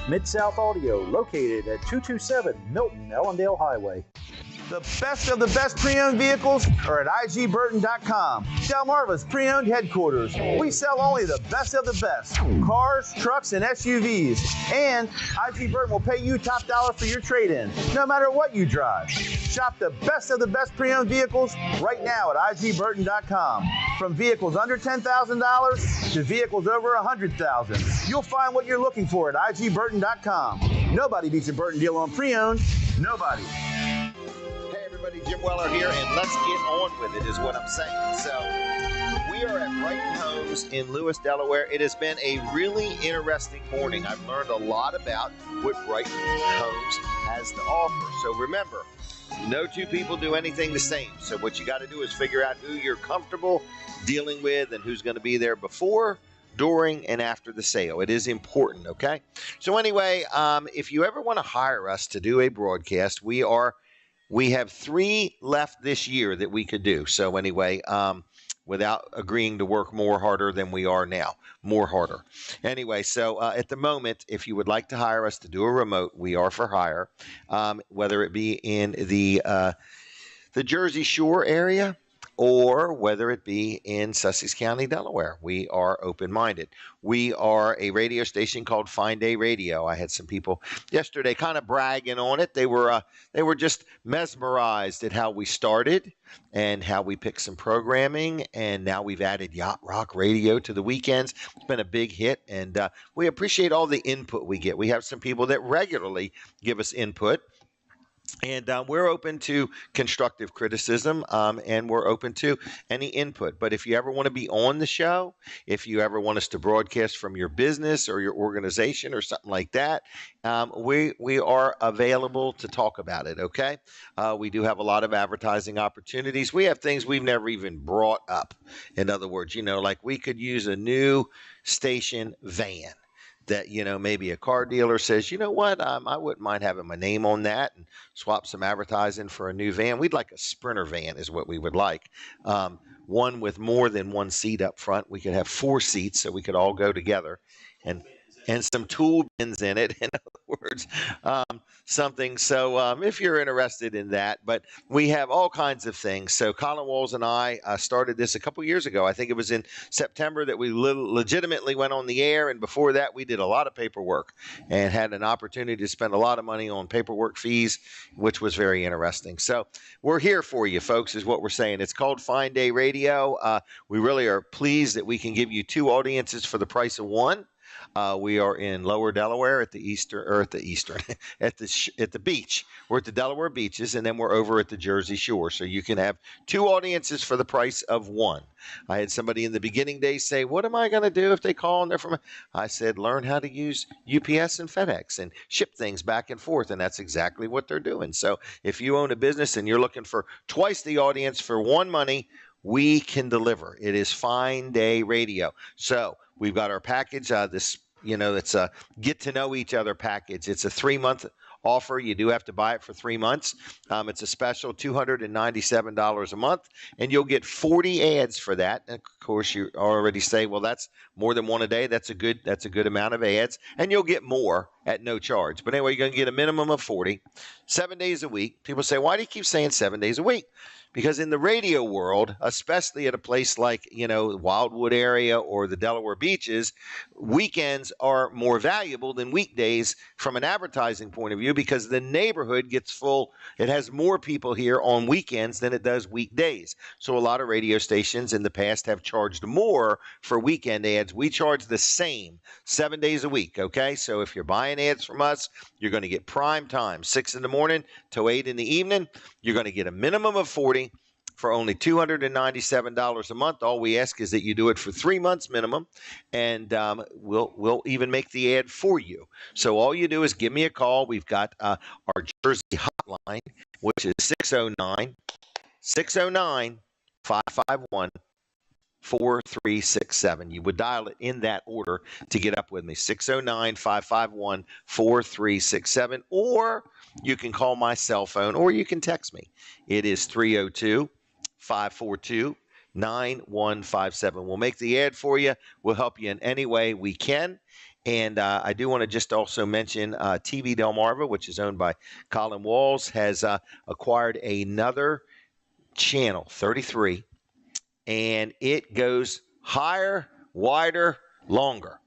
Mid-South Audio, located at 227 Milton Ellendale Highway. The best of the best pre-owned vehicles are at IGBurton.com, Delmarva's pre-owned headquarters. We sell only the best of the best, cars, trucks, and SUVs. And IG Burton will pay you top dollar for your trade-in, no matter what you drive. Shop the best of the best pre-owned vehicles right now at IGBurton.com. From vehicles under $10,000 to vehicles over $100,000. You'll find what you're looking for at IGBurton.com. Nobody beats a Burton deal on pre-owned. Nobody. Jim Weller here, and let's get on with it is what I'm saying. So we are at Brighton Homes in Lewis, Delaware. It has been a really interesting morning. I've learned a lot about what Brighton Homes has to offer. So remember, no two people do anything the same. So what you got to do is figure out who you're comfortable dealing with and who's going to be there before, during, and after the sale. It is important, okay? So anyway, if you ever want to hire us to do a broadcast, we have 3 left this year that we could do. So anyway, without agreeing to work more harder than we are now, more harder. Anyway, so at the moment, if you would like to hire us to do a remote, we are for hire, whether it be in the Jersey Shore area or whether it be in Sussex County, Delaware. We are open-minded. We are a radio station called Fine Day Radio. I had some people yesterday kind of bragging on it. They were just mesmerized at how we started and how we picked some programming, and now we've added Yacht Rock Radio to the weekends. It's been a big hit, and we appreciate all the input we get. We have some people that regularly give us input. And we're open to constructive criticism, and we're open to any input. But if you ever want to be on the show, if you ever want us to broadcast from your business or your organization or something like that, we are available to talk about it, okay? We do have a lot of advertising opportunities. We have things we've never even brought up. In other words, like we could use a new station van. That, maybe a car dealer says, you know what, I wouldn't mind having my name on that and swap some advertising for a new van. We'd like a Sprinter van is what we would like. One with more than one seat up front. We could have 4 seats so we could all go together and some tool bins in it, in other words, something. So if you're interested in that, but we have all kinds of things. So Colin Walls and I started this a couple years ago. I think it was in September that we legitimately went on the air. And before that, we did a lot of paperwork and had an opportunity to spend a lot of money on paperwork fees, which was very interesting. So we're here for you, folks, is what we're saying. It's called Fine Day Radio. We really are pleased that we can give you 2 audiences for the price of 1. We are in Lower Delaware at the at the beach. We're at the Delaware beaches, and then we're over at the Jersey Shore. So you can have 2 audiences for the price of 1. I had somebody in the beginning days say, "What am I going to do if they call and they're from?" I said, "Learn how to use UPS and FedEx and ship things back and forth," and that's exactly what they're doing. So if you own a business and you're looking for twice the audience for 1 money, we can deliver. It is Fine Day Radio. So we've got our package. It's a get to know each other package. It's a 3-month offer. You do have to buy it for 3 months. It's a special $297 a month, and you'll get 40 ads for that. And of course, you already say, well, that's more than one a day. That's a good amount of ads, and you'll get more at no charge. But anyway, you're going to get a minimum of 40, 7 days a week. People say, why do you keep saying 7 days a week? Because in the radio world, especially at a place like, Wildwood area or the Delaware beaches, weekends are more valuable than weekdays from an advertising point of view because the neighborhood gets full. It has more people here on weekends than it does weekdays. So a lot of radio stations in the past have charged more for weekend ads. We charge the same 7 days a week, okay? So if you're buying ads from us, you're going to get prime time, 6 in the morning to 8 in the evening. You're going to get a minimum of 40 for only $297 a month. All we ask is that you do it for 3 months minimum, and we'll even make the ad for you. So all you do is give me a call. We've got our Jersey hotline, which is 609-551-4367. You would dial it in that order to get up with me, 609-551-4367, or you can call my cell phone, or you can text me. It is 302-542-9157. We'll make the ad for you. We'll help you in any way we can. And I do want to just also mention TV Delmarva, which is owned by Colin Walls, has acquired another channel, 33, and it goes higher, wider, longer.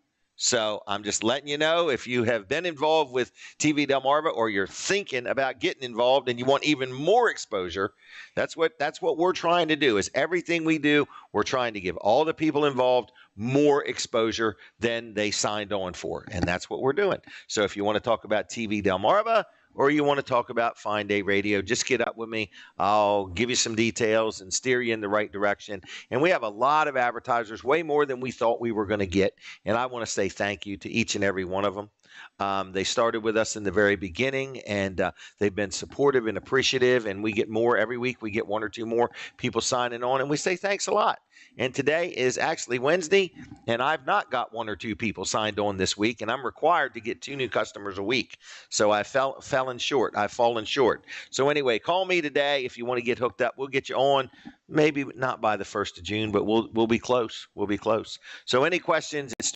So I'm just letting you know, if you have been involved with TV Delmarva or you're thinking about getting involved and you want even more exposure, that's what we're trying to do. Is everything we do, we're trying to give all the people involved more exposure than they signed on for, and that's what we're doing. So if you want to talk about TV Delmarva, or you want to talk about Fine Day Radio, just get up with me. I'll give you some details and steer you in the right direction. And we have a lot of advertisers, way more than we thought we were going to get. And I want to say thank you to each and every one of them. They started with us in the very beginning, and they've been supportive and appreciative, and we get more every week. We get 1 or 2 more people signing on, and we say thanks a lot. And today is actually Wednesday, and I've not got 1 or 2 people signed on this week, and I'm required to get 2 new customers a week. So I fallen short. So anyway, call me today if you want to get hooked up. We'll get you on, maybe not by the 1st of June, but we'll be close. We'll be close. So any questions, it's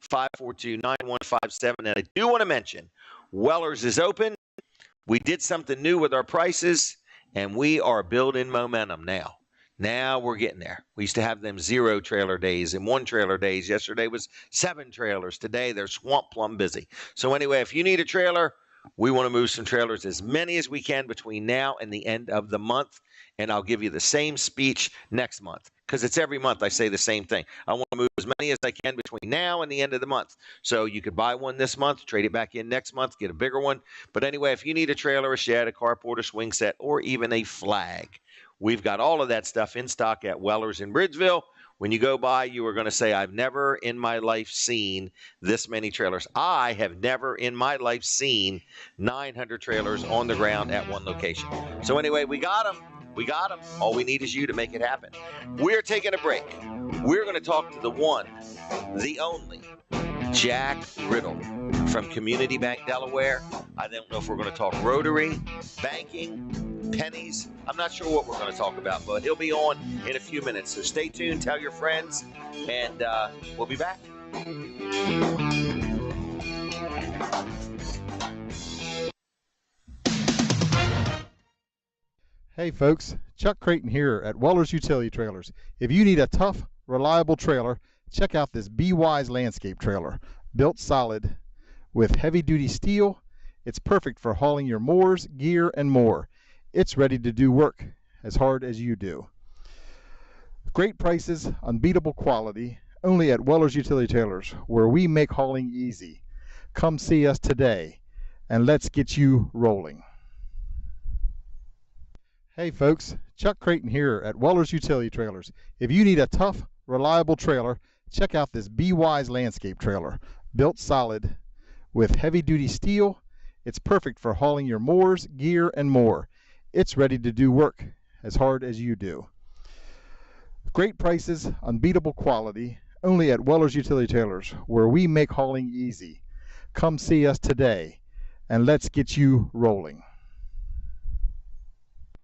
302-542-9157. And I do want to mention, Weller's is open. We did something new with our prices, and we are building momentum now. Now we're getting there. We used to have them 0 trailer days and 1 trailer days. Yesterday was 7 trailers. Today they're swamp plumb busy. So anyway, if you need a trailer, we want to move some trailers, as many as we can between now and the end of the month. And I'll give you the same speech next month, because it's every month I say the same thing. I want to move as many as I can between now and the end of the month. So you could buy one this month, trade it back in next month, get a bigger one. But anyway, if you need a trailer, a shed, a carport, a swing set, or even a flag, we've got all of that stuff in stock at Weller's in Bridgeville. When you go by, you are going to say, I've never in my life seen this many trailers. I have never in my life seen 900 trailers on the ground at one location. So anyway, we got them. We got them. All we need is you to make it happen. We're taking a break. We're going to talk to the one, the only, Jack Riddle from Community Bank Delaware. I don't know if we're going to talk Rotary, banking, pennies. I'm not sure what we're going to talk about, but he'll be on in a few minutes. So stay tuned, tell your friends, and we'll be back. Hey folks, Chuck Creighton here at Weller's Utility Trailers. If you need a tough, reliable trailer, check out this Be Wise landscape trailer. Built solid with heavy-duty steel, it's perfect for hauling your mowers, gear, and more. It's ready to do work as hard as you do. Great prices, unbeatable quality, only at Weller's Utility Trailers, where we make hauling easy. Come see us today, and let's get you rolling. Hey folks, Chuck Creighton here at Weller's Utility Trailers. If you need a tough, reliable trailer, check out this Be Wise landscape trailer. Built solid with heavy-duty steel, it's perfect for hauling your mowers, gear, and more. It's ready to do work as hard as you do. Great prices, unbeatable quality, only at Weller's Utility Trailers, where we make hauling easy. Come see us today, and let's get you rolling.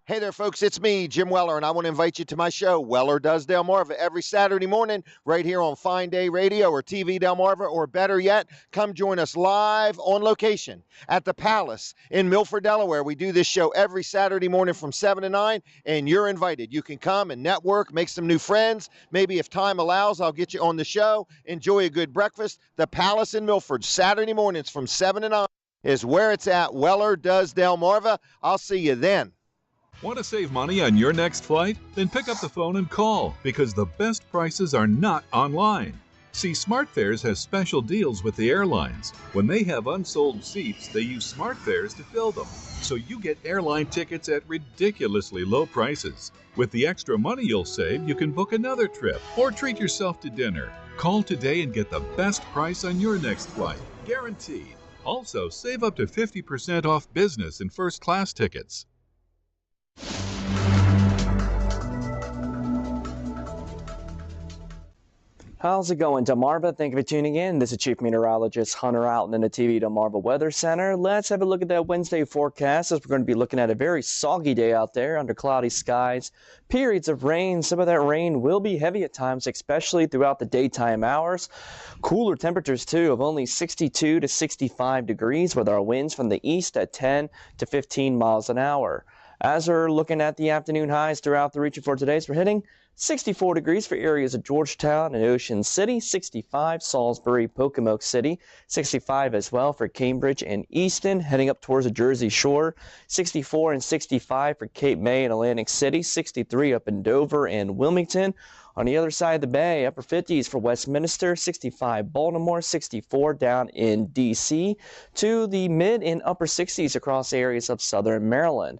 Hey there, folks. It's me, Jim Weller, and I want to invite you to my show, Weller Does Delmarva, every Saturday morning right here on Fine Day Radio or TV Delmarva, or better yet, come join us live on location at the Palace in Milford, Delaware. We do this show every Saturday morning from 7 to 9, and you're invited. You can come and network, make some new friends. Maybe if time allows, I'll get you on the show. Enjoy a good breakfast. The Palace in Milford, Saturday mornings from 7 to 9 is where it's at. Weller Does Delmarva. I'll see you then. Want to save money on your next flight? Then pick up the phone and call, because the best prices are not online. See, SmartFares has special deals with the airlines. When they have unsold seats, they use SmartFares to fill them. So you get airline tickets at ridiculously low prices. With the extra money you'll save, you can book another trip or treat yourself to dinner. Call today and get the best price on your next flight, guaranteed. Also, save up to 50% off business and first class tickets. How's it going, Delmarva? Thank you for tuning in. This is Chief Meteorologist Hunter Alton in the TV Delmarva Weather Center. Let's have a look at that Wednesday forecast, as we're going to be looking at a very soggy day out there under cloudy skies. Periods of rain. Some of that rain will be heavy at times, especially throughout the daytime hours. Cooler temperatures, too, of only 62 to 65 degrees, with our winds from the east at 10 to 15 miles an hour. As we're looking at the afternoon highs throughout the region for today, we're hitting 64 degrees for areas of Georgetown and Ocean City, 65 Salisbury, Pocomoke City, 65 as well for Cambridge and Easton, heading up towards the Jersey Shore, 64 and 65 for Cape May and Atlantic City, 63 up in Dover and Wilmington. On the other side of the bay, upper 50s for Westminster, 65 Baltimore, 64 down in D.C., to the mid and upper 60s across areas of southern Maryland.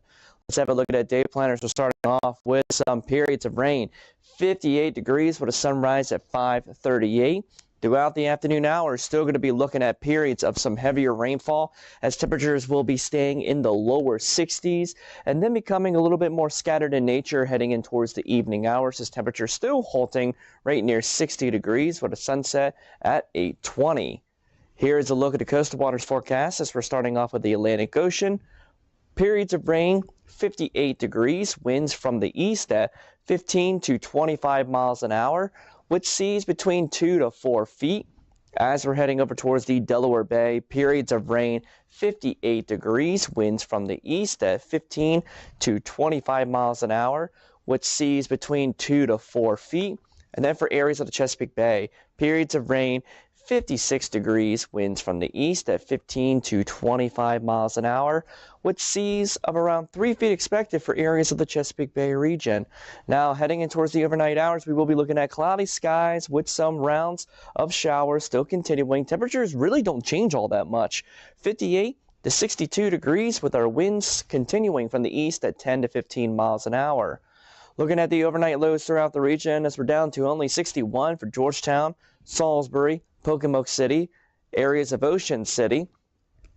Let's have a look at that day planners. We're starting off with some periods of rain. 58 degrees with a sunrise at 5:38. Throughout the afternoon hours, still going to be looking at periods of some heavier rainfall, as temperatures will be staying in the lower 60s and then becoming a little bit more scattered in nature heading in towards the evening hours, as temperatures still halting right near 60 degrees with a sunset at 8:20. Here's a look at the coastal waters forecast, as we're starting off with the Atlantic Ocean. Periods of rain, 58 degrees, winds from the east at 15 to 25 miles an hour, with seas between 2 to 4 feet. As we're heading over towards the Delaware Bay, periods of rain, 58 degrees, winds from the east at 15 to 25 miles an hour, with seas between 2 to 4 feet. And then for areas of the Chesapeake Bay, periods of rain, 56 degrees, winds from the east at 15 to 25 miles an hour, with seas of around 3 feet expected for areas of the Chesapeake Bay region. Now, heading in towards the overnight hours, we will be looking at cloudy skies with some rounds of showers still continuing. Temperatures really don't change all that much. 58 to 62 degrees, with our winds continuing from the east at 10 to 15 miles an hour. Looking at the overnight lows throughout the region, as we're down to only 61 for Georgetown, Salisbury, Pocomoke City, areas of Ocean City,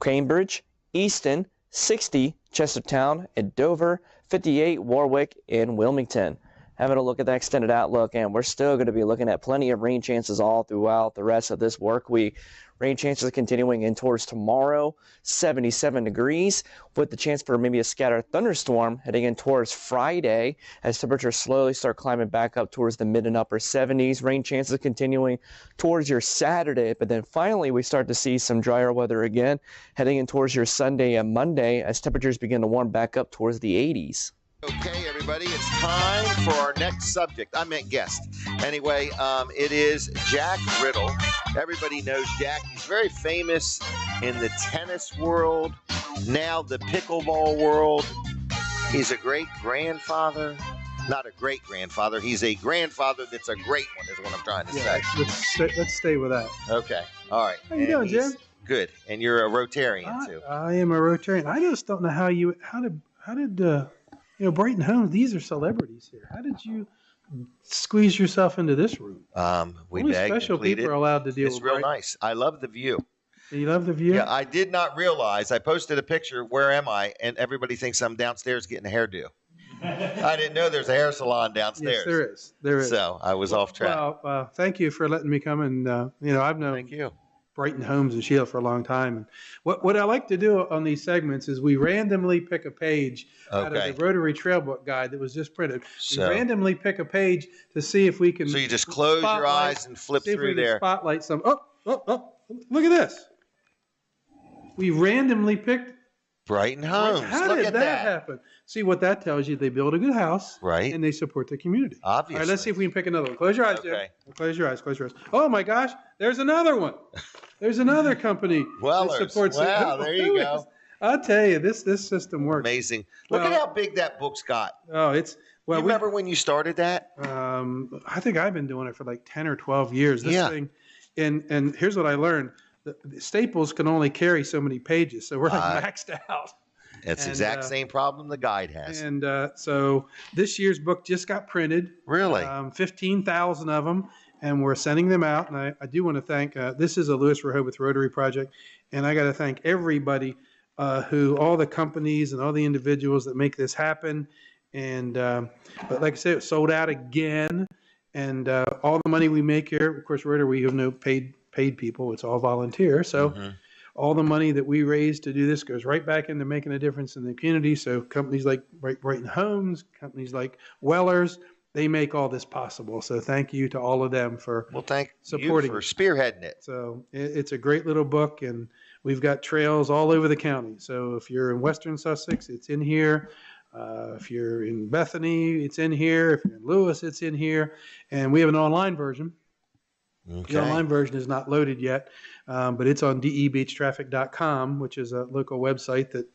Cambridge, Easton, 60 Chestertown and Dover, 58 Warwick and Wilmington. Having a look at that extended outlook, and we're still going to be looking at plenty of rain chances all throughout the rest of this work week. Rain chances continuing in towards tomorrow, 77 degrees, with the chance for maybe a scattered thunderstorm heading in towards Friday as temperatures slowly start climbing back up towards the mid and upper 70s. Rain chances continuing towards your Saturday, but then finally we start to see some drier weather again heading in towards your Sunday and Monday as temperatures begin to warm back up towards the 80s. Okay, everybody, it's time for our next subject. I meant guest. Anyway, it is Jack Riddle. Everybody knows Jack. He's very famous in the tennis world, now the pickleball world. He's a great-grandfather. Not a great-grandfather. He's a grandfather that's a great one, is what I'm trying to say. Let's stay with that. Okay, all right. How you doing, Jim? Good, and you're a Rotarian, too. I am a Rotarian. I just don't know how did Brayton Holmes, these are celebrities here. How did you squeeze yourself into this room? We Only begged, special pleaded. people are allowed to deal It's with real Brayton. nice. I love the view. Do you love the view? Yeah, I did not realize. I posted a picture, where am I? And everybody thinks I'm downstairs getting a hairdo. I didn't know there's a hair salon downstairs. Yes, there is. There is. So I was off track. Well, thank you for letting me come and, I've known. Thank you. Brighton Homes and Sheila for a long time. And what I like to do on these segments is we randomly pick a page out of the Rotary Trail Book Guide that was just printed. We randomly pick a page to see if we can. So you just close your eyes and flip through there. Spotlight some. Oh! Look at this. We randomly picked Brighton Homes. How Look did at that happen? See what that tells you? They build a good house, right? And they support the community. Obviously. All right, let's see if we can pick another one. Close your eyes, Jim. Okay. Close your eyes. Close your eyes. Oh my gosh, there's another one. There's another company that supports. Wow, there you go. I'll tell you, this system works. Amazing. Look at how big that book's got. Oh, it's well. You remember when you started that? I think I've been doing it for like 10 or 12 years. This thing, and here's what I learned: the Staples can only carry so many pages, so we're like maxed out. It's the exact same problem the guide has. And so this year's book just got printed. Really? 15,000 of them, and we're sending them out. And I do want to thank, this is a Lewis Rehoboth Rotary project, and I got to thank everybody all the companies and all the individuals that make this happen. And but like I said, it sold out again. And all the money we make here, of course, Rotary, we have no paid people. It's all volunteer. So all the money that we raise to do this goes right back into making a difference in the community. So companies like Brighton Homes, companies like Wellers, they make all this possible. So thank you to all of them for supporting you for spearheading it. So it's a great little book, and we've got trails all over the county. So if you're in Western Sussex, it's in here. If you're in Bethany, it's in here. If you're in Lewis, it's in here. And we have an online version. Okay. The online version is not loaded yet, but it's on debeachtraffic.com, which is a local website that,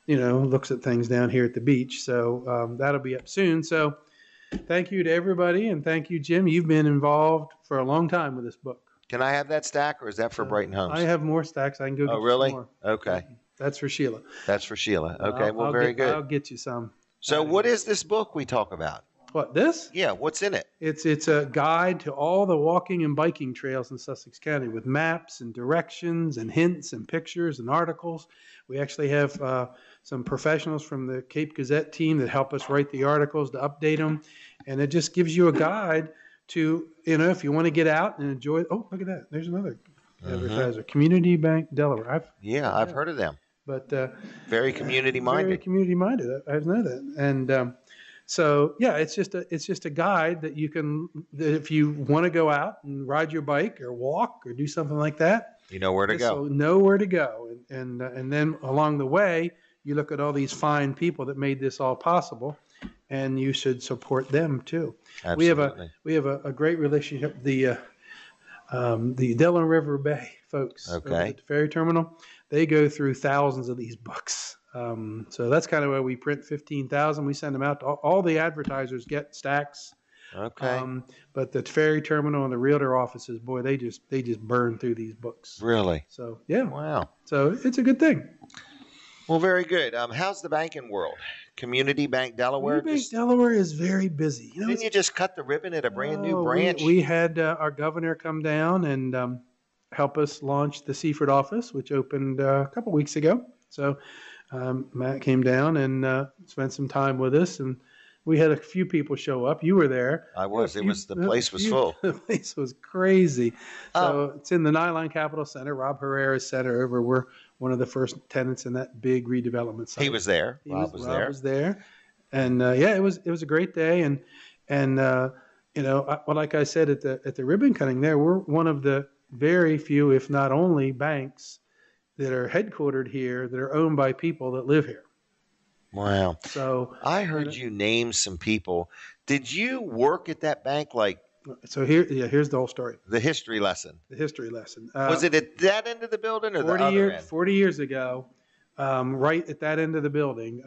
looks at things down here at the beach. So that'll be up soon. So thank you to everybody, and thank you, Jim. You've been involved for a long time with this book. Can I have that stack, or is that for Brighton Homes? I have more stacks. I can go get really? you some more. Okay. That's for Sheila. That's for Sheila. Okay, very good. I'll get you some. So what is this book we talk about? What, this? Yeah, what's in it? It's a guide to all the walking and biking trails in Sussex County with maps and directions and hints and pictures and articles. We actually have some professionals from the Cape Gazette team that help us write the articles to update them. And it just gives you a guide to, if you want to get out and enjoy. Oh, look at that. There's another advertiser. Community Bank Delaware. I've heard of them. But very community-minded. Very community-minded. I know that. And so yeah, it's just a guide that you can, that if you want to go out and ride your bike or walk or do something like that, you know where to go. Know where to go, and then along the way, you look at all these fine people that made this all possible, and you should support them too. Absolutely. We have a great relationship. The Delaware River Bay folks over at the ferry terminal, they go through thousands of these books. So that's kind of where we print 15,000. We send them out to all the advertisers get stacks. Okay. But the ferry terminal and the realtor offices, boy, they just burn through these books. Really? So yeah. Wow. So it's a good thing. Well, very good. How's the banking world? Community Bank Delaware? Community Bank Delaware is very busy. Didn't you just cut the ribbon at a brand new branch? We had our governor come down and help us launch the Seaford office, which opened a couple weeks ago. So Matt came down and spent some time with us, and we had a few people show up. You were there. I was. The place was full. The place was crazy. So it's in the Nylon Capital Center, Rob Herrera's center over. We're one of the first tenants in that big redevelopment site. He was there. Rob was there. And it was a great day. And like I said at the ribbon cutting there, we're one of the very few, if not only, banks that are headquartered here that are owned by people that live here. Wow. So I heard you name some people. Did you work at that bank? So here's the whole story. The history lesson. Was it at that end of the building or the other end? 40 years ago, right at that end of the building,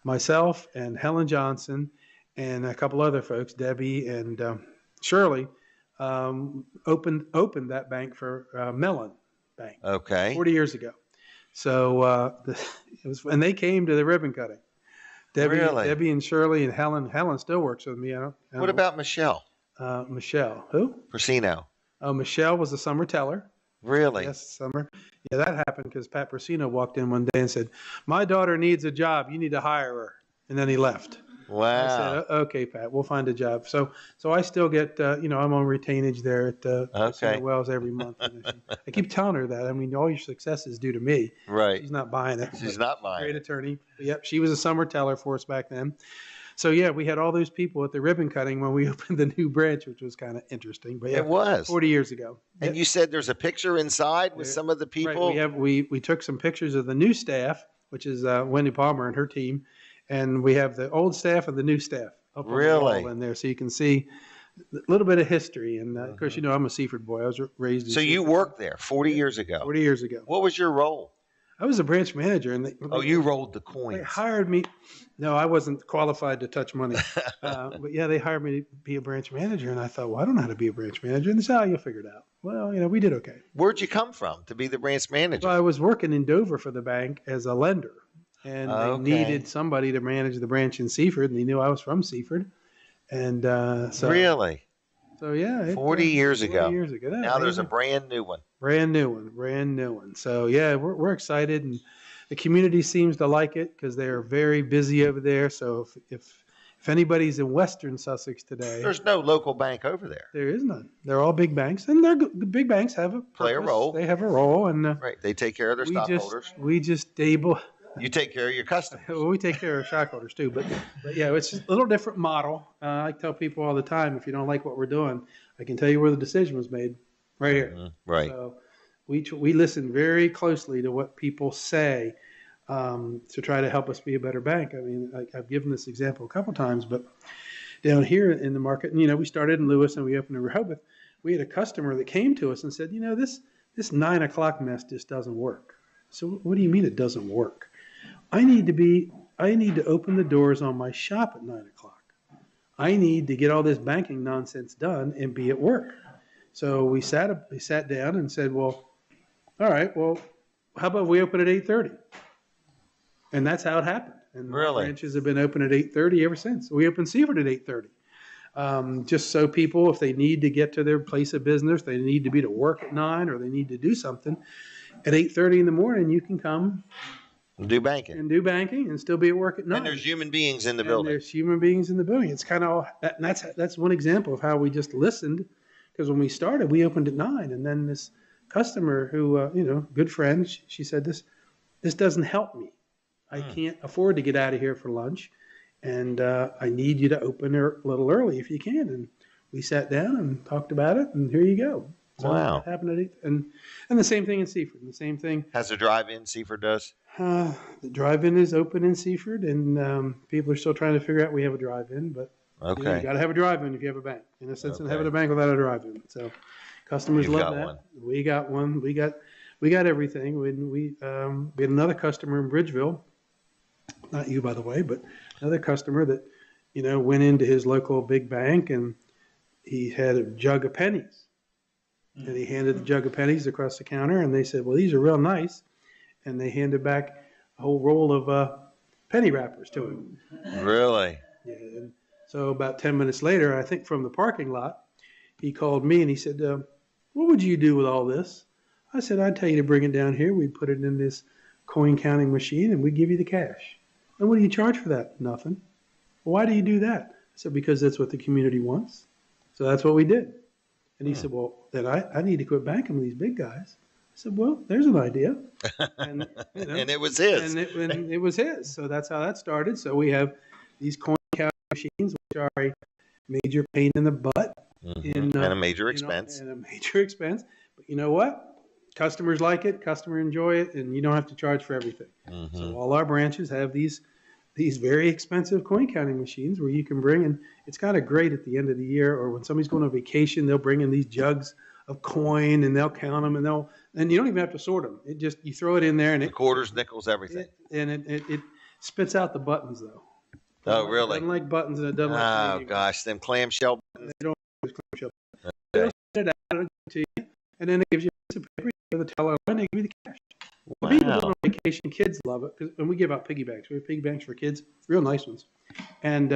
myself and Helen Johnson and a couple other folks, Debbie and Shirley, opened that bank for Mellon Bank. Okay. 40 years ago. So and they came to the ribbon cutting. Debbie and Shirley and Helen. Helen still works with me. What about Michelle? Michelle, who? Persino. Oh, Michelle was a summer teller. Really? Yes, summer. Yeah, that happened because Pat Persino walked in one day and said, "My daughter needs a job. You need to hire her." And then he left. Wow. I said, okay, Pat, we'll find a job. So I still get, I'm on retainage there at Center Wells every month. I keep telling her that. I mean, all your success is due to me. Right. She's not buying it. She's not buying Great it. attorney. Yep, she was a summer teller for us back then. So yeah, we had all those people at the ribbon cutting when we opened the new branch, which was kind of interesting. But yeah, It was 40 years ago. And you said there's a picture inside with some of the people. Right. We took some pictures of the new staff, which is Wendy Palmer and her team, and we have the old staff and the new staff up on the wall in there, so you can see a little bit of history. And of course, I'm a Seaford boy. I was raised in So you Seaford. worked there 40 years ago. 40 years ago. What was your role? I was a branch manager, and you rolled the coins. They hired me. No, I wasn't qualified to touch money, but yeah, they hired me to be a branch manager, and I thought, well, I don't know how to be a branch manager, and they said, you'll figure it out. Well, we did okay. Where'd you come from to be the branch manager? Well, I was working in Dover for the bank as a lender, and they needed somebody to manage the branch in Seaford, and they knew I was from Seaford, and so really. So yeah, 40 years ago. 40 years ago. Now there's a brand new one. Brand new one. So yeah, we're excited, and the community seems to like it because they are very busy over there. So if anybody's in Western Sussex today, there's no local bank over there. There is none. They're all big banks, and the big banks have a play a role. They have a role, and right, they take care of their stockholders. We just able. You take care of your customers. Well, we take care of stockholders too, but yeah, it's a little different model. I tell people all the time, if you don't like what we're doing, I can tell you where the decision was made, right here. Right. So we listen very closely to what people say to try to help us be a better bank. I mean, I've given this example a couple times, but down here in the market, we started in Lewis and we opened in Rehoboth. We had a customer that came to us and said, this 9 o'clock mess just doesn't work. So what do you mean it doesn't work? I need to open the doors on my shop at 9 o'clock. I need to get all this banking nonsense done and be at work. So we sat down and said, well, all right, well, how about we open at 8:30? And that's how it happened. And really? Branches have been open at 8:30 ever since. We opened Seaford at 8:30. Just so people, if they need to get to their place of business, they need to be to work at 9 or they need to do something, at 8:30 in the morning, you can come do banking and still be at work at 9. And there's human beings in the building. There's human beings in the building. It's kind of that's one example of how we just listened, because when we started, we opened at 9, and then this customer who good friend, she said, this doesn't help me. I can't afford to get out of here for lunch, and I need you to open a little early if you can. And we sat down and talked about it, and here you go. So wow. That happened at 8, and the same thing in Seaford. The same thing. Has a drive-in Seaford does? The drive-in is open in Seaford, and people are still trying to figure out we have a drive-in, but you got to have a drive-in if you have a bank. In a sense, of having a bank without a drive-in. So customers love that. One. We got one. We got everything. When we had another customer in Bridgeville, not you by the way, but another customer that went into his local big bank, and he had a jug of pennies. And he handed the jug of pennies across the counter, and they said, well, these are real nice. And they handed back a whole roll of penny wrappers to him. Really? Yeah. And so about 10 minutes later, I think from the parking lot, he called me and he said, what would you do with all this? I said, I'd tell you to bring it down here. We'd put it in this coin counting machine, and we'd give you the cash. And what do you charge for that? Nothing. Well, why do you do that? I said, because that's what the community wants. So that's what we did. And he said, well, then I need to quit banking with these big guys. I said, well, there's an idea. And, and it was his. And it was his. So that's how that started. So we have these coin counting machines, which are a major pain in the butt. And a major expense. And a major expense. But you know what? Customers like it. Customers enjoy it. And you don't have to charge for everything. So all our branches have these very expensive coin counting machines where you can bring in. It's kind of great at the end of the year, or when somebody's going on vacation, they'll bring in these jugs of coin and they'll count them, and you don't even have to sort them. It just, you throw it in there and the quarters, nickels, everything. It spits out the buttons though. Oh, really? It doesn't like buttons, and it doesn't like. Oh gosh, them clamshell buttons. They don't use clamshell buttons. They'll spit it out to you, and then it gives you a piece of paper, you give the teller, and they give you the cash. Wow. People going on vacation, kids love it, because when we give out piggy banks, we have piggy banks for kids, real nice ones, and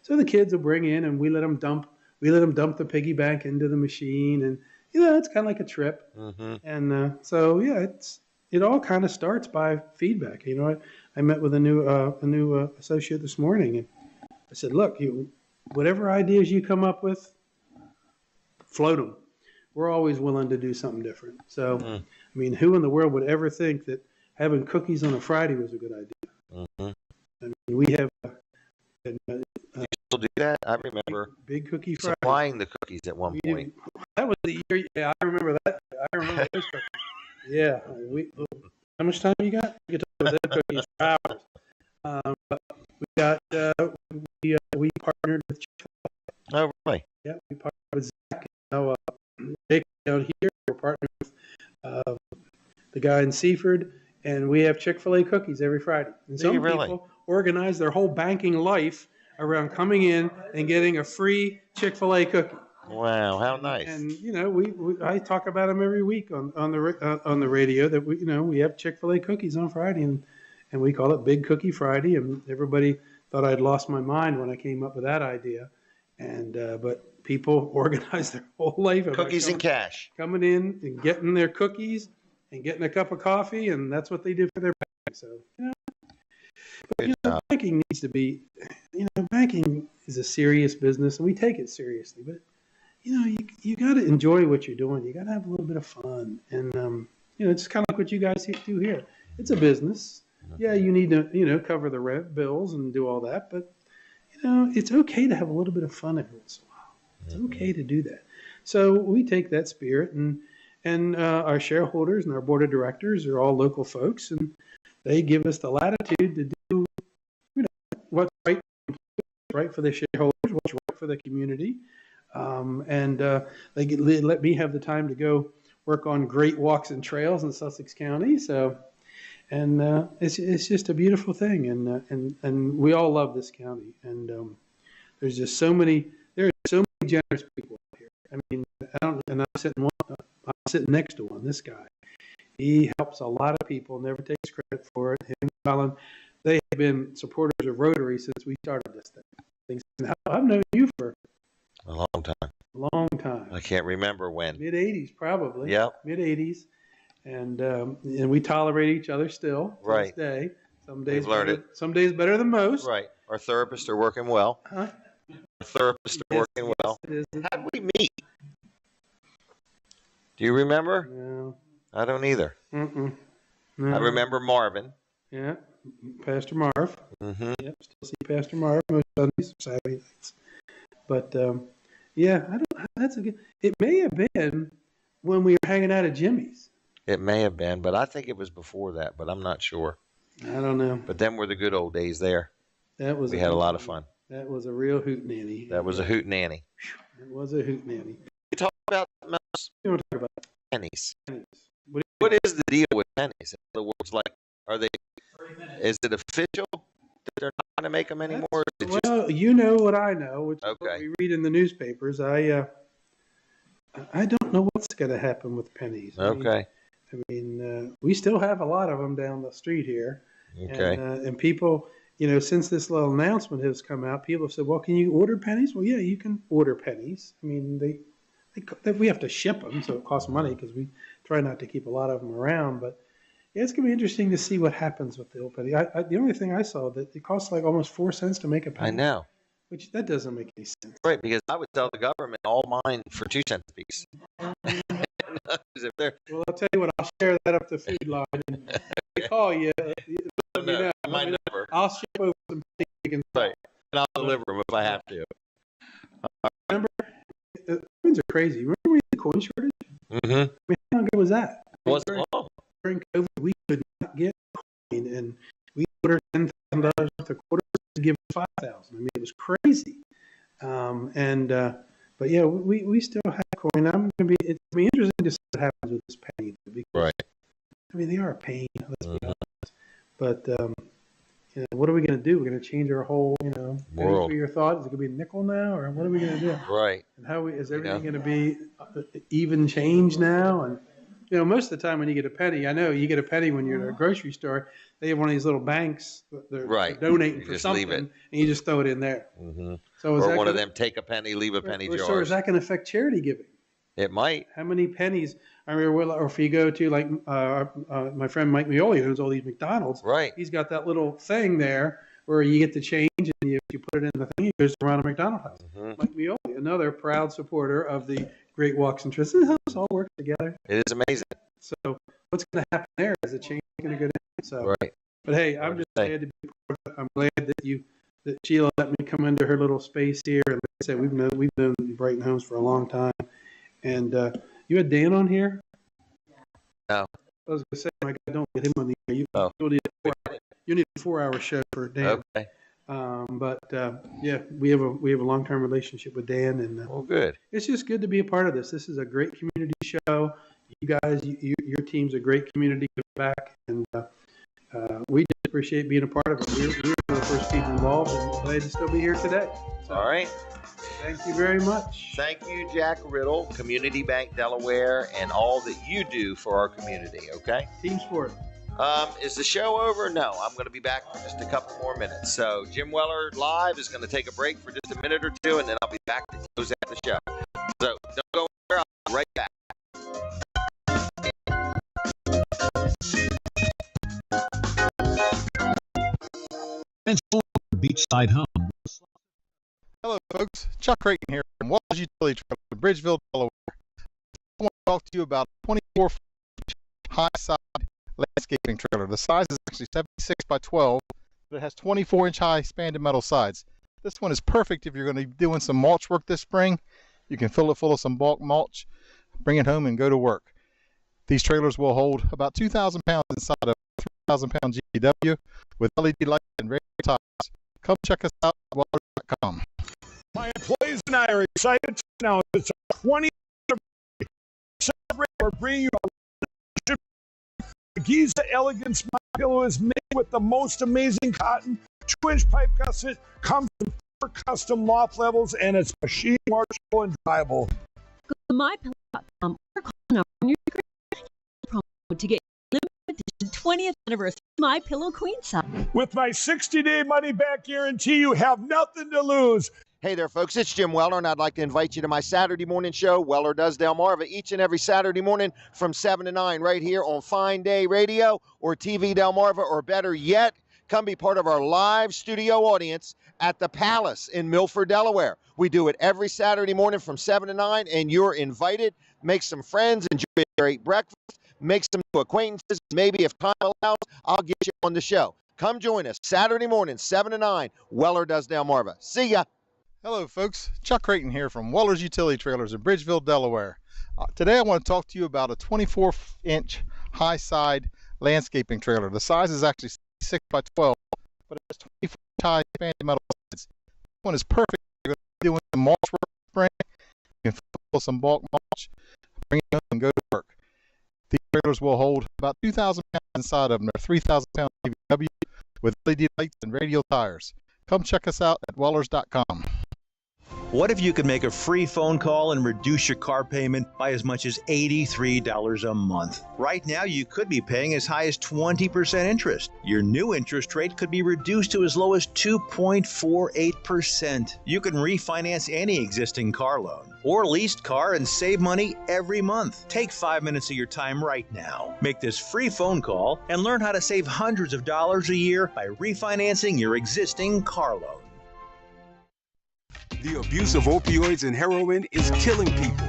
so the kids will bring in, and we let them dump the piggy bank into the machine, and it's kind of like a trip, and so yeah, it all kind of starts by feedback. I met with a new associate this morning, and I said, look, whatever ideas you come up with, float them. We're always willing to do something different. So, I mean, who in the world would ever think that having cookies on a Friday was a good idea? I mean, we have. You still do that? I remember Big Cookie Friday. supplying the cookies at one point. That was the year. Yeah, I remember that. I remember those cookies. Yeah. How much time you got? You can talk about those cookies for hours. But we got we partnered with Chick-fil-A. Oh, really? Yeah, we partnered with Zach. Jake down here. We're partnered with the guy in Seaford, and we have Chick-fil-A cookies every Friday. And some people organize their whole banking life around coming in and getting a free Chick-fil-A cookie. Wow, how nice! And you know, I talk about them every week on the radio that we have Chick-fil-A cookies on Friday, and we call it Big Cookie Friday. And everybody thought I'd lost my mind when I came up with that idea, and but people organize their whole life around cookies and cash, coming in and getting their cookies and getting a cup of coffee, and that's what they do for their bank. So you know. But, banking needs to be, banking is a serious business, and we take it seriously. But, you got to enjoy what you're doing. You got to have a little bit of fun. And, it's kind of like what you guys do here. It's a business. Yeah, you need to, cover the rent bills and do all that. But, it's okay to have a little bit of fun every once in a while. It's okay to do that. So we take that spirit, and our shareholders and our board of directors are all local folks, and they give us the latitude to do what's right for the shareholders, what's right for the community. And they let me have the time to go work on great walks and trails in Sussex County. So, and it's just a beautiful thing. And we all love this county. And there's just so many generous people here. I mean, I'm sitting next to one, this guy. He helps a lot of people, never takes credit for it. Him and Colin, they have been supporters of Rotary since we started this thing. I've known you for a long time. Long time. I can't remember when. Mid-'80s, probably. Yep. Mid-'80s. And we tolerate each other still to this day. Some days better than most. Right. Our therapists are working well. Huh? Our therapists are working well. How did we meet? Do you remember? No. I don't either. No. I remember Marvin. Yeah, Pastor Marv. Mm-hmm. Yep, still see Pastor Marv most Sundays, Saturday nights. But yeah, that's a good. It may have been when we were hanging out at Jimmy's. It may have been, but I think it was before that. But I'm not sure. I don't know. But them were the good old days there. We had a lot of fun. That was a real hootenanny. That was a hootenanny. It was a hootenanny. You talk about You want to talk about pennies. What is the deal with pennies? In other words, like, is it official that they're not going to make them anymore? Well, you know what I know, which is what we read in the newspapers. I don't know what's going to happen with pennies. Okay. I mean, we still have a lot of them down the street here. Okay. And people, since this little announcement has come out, people have said, well, can you order pennies? Well, yeah, you can order pennies. I mean, we have to ship them, so it costs money because we try not to keep a lot of them around. But yeah, it's going to be interesting to see what happens with the old penny. The only thing I saw that it costs like almost 4 cents to make a penny. I know. Which that doesn't make any sense. Right, because I would tell the government all mine for 2 cents a piece. Well, I'll tell you what, I'll share that up the food line. And if they call you, let me know. My number. I'll ship over some pennies. Right, and I'll deliver them if I have to. Remember, coins are crazy. Remember when we had the coin shortage? Mm-hmm. I mean, how long ago was that? Wasn't long. During COVID, we could not get coin, and we ordered $10,000 worth of quarters to give us $5,000. I mean, it was crazy. But yeah, we still have coin. It's gonna be interesting to see what happens with this penny. Right. I mean, they are a pain. Let's be honest. But what are we going to do? We're going to change our whole, world. Your thought? Is it going to be a nickel now, or what are we going to do? Right. And is everything going to be even change now? And most of the time when you get a penny, I know you get a penny when you're at a grocery store. They have one of these little banks that they're donating for something, and you just throw it in there. Mm-hmm. So or one of them take a penny, leave a penny jar. So is that going to affect charity giving? It might. How many pennies? I remember, or if you go to like my friend Mike Mioli, who owns all these McDonald's, right? He's got that little thing there where you get the change and you you put it in the thing, it goes to Ronald McDonald House. Mike Mioli, another proud supporter of the Great Walks and Twists. It helps all work together. It is amazing. So what's going to happen there is a change going to go down. So, Right. But hey, I'm just glad to be part of it. I'm glad that Sheila let me come into her little space here. And like I said, we've known Brighton Homes for a long time. And you had Dan on here? No. I was going to say, my God, don't get him on the air. You need a 4-hour show for Dan. Okay. Yeah, we have a long-term relationship with Dan, and well, good. It's just good to be a part of this. This is a great community show. You guys, your team's a great community give back, and we just appreciate being a part of it. We're the first people involved, and glad to still be here today. So, all right. Thank you very much. Thank you, Jack Riddle, Community Bank Delaware, and all that you do for our community. Okay. Team sport. Is the show over? No, I'm going to be back for just a couple more minutes. So Jim Weller Live is going to take a break for just a minute or two, and then I'll be back to close out the show. So don't go anywhere. I'll be right back. Beachside home. Hello, folks. Chuck Creighton here from Walls Utility Trailer in Bridgeville, Delaware. I want to talk to you about a 24-foot high-side landscaping trailer. The size is actually 76 by 12, but it has 24-inch high expanded metal sides. This one is perfect if you're going to be doing some mulch work this spring. You can fill it full of some bulk mulch, bring it home, and go to work. These trailers will hold about 2,000 pounds inside of a 3,000-pound GPW with LED lights and radio tires. Come check us out at Waller.com. My employees and I are excited to announce it's our 20th anniversary. Celebrate or bring you a the Giza Elegance My Pillow is made with the most amazing cotton, 2-inch pipe gusset, comes in 4 custom loft levels, and it's machine washable and dryable. Go to mypillow.com or call the number on your screen promo to get limited edition 20th anniversary My Pillow Queen size. With my 60-day money-back guarantee, you have nothing to lose. Hey there, folks. It's Jim Weller, and I'd like to invite you to my Saturday morning show, Weller Does Delmarva, each and every Saturday morning from 7 to 9 right here on Fine Day Radio or TV Delmarva, or better yet, come be part of our live studio audience at the Palace in Milford, Delaware. We do it every Saturday morning from 7 to 9, and you're invited. Make some friends, enjoy a great breakfast, make some new acquaintances. Maybe if time allows, I'll get you on the show. Come join us Saturday morning, 7 to 9, Weller Does Delmarva. See ya. Hello, folks. Chuck Creighton here from Weller's Utility Trailers in Bridgeville, Delaware. Today I want to talk to you about a 24-inch high-side landscaping trailer. The size is actually 6 by 12, but it has 24-inch high expanded metal sides. This one is perfect if you're going to be doing some mulch work this spring. You can fill some bulk mulch, bring it home, and go to work. These trailers will hold about 2,000 pounds inside of them. They're 3,000-pound GVW with LED lights and radial tires. Come check us out at Wellers.com. What if you could make a free phone call and reduce your car payment by as much as $83 a month? Right now, you could be paying as high as 20% interest. Your new interest rate could be reduced to as low as 2.48%. You can refinance any existing car loan or leased car and save money every month. Take 5 minutes of your time right now. Make this free phone call and learn how to save hundreds of dollars a year by refinancing your existing car loan. The abuse of opioids and heroin is killing people.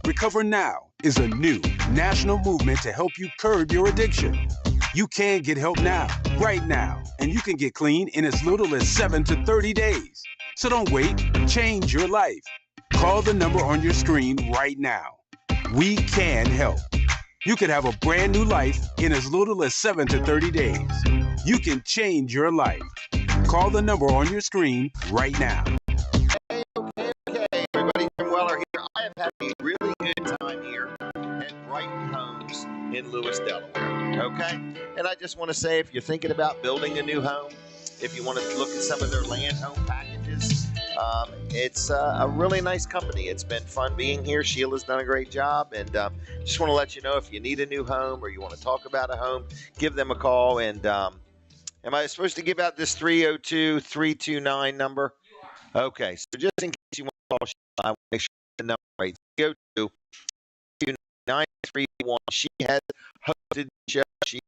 Recover Now is a new national movement to help you curb your addiction. You can get help now, right now, and you can get clean in as little as 7 to 30 days. So don't wait, change your life. Call the number on your screen right now. We can help. You can have a brand new life in as little as 7 to 30 days. You can change your life. Call the number on your screen right now. Okay, everybody, Jim Weller here. I have had a really good time here at Brighton Homes in Lewis, Delaware. Okay? And I just want to say, if you're thinking about building a new home, if you want to look at some of their land home packages, it's a really nice company. It's been fun being here. Sheila's done a great job. And just want to let you know, if you need a new home or you want to talk about a home, give them a call. And am I supposed to give out this 302-329 number? Okay, so just in case you want to call Sheila, I want to make sure the number right. 302-931. She has hosted the show. She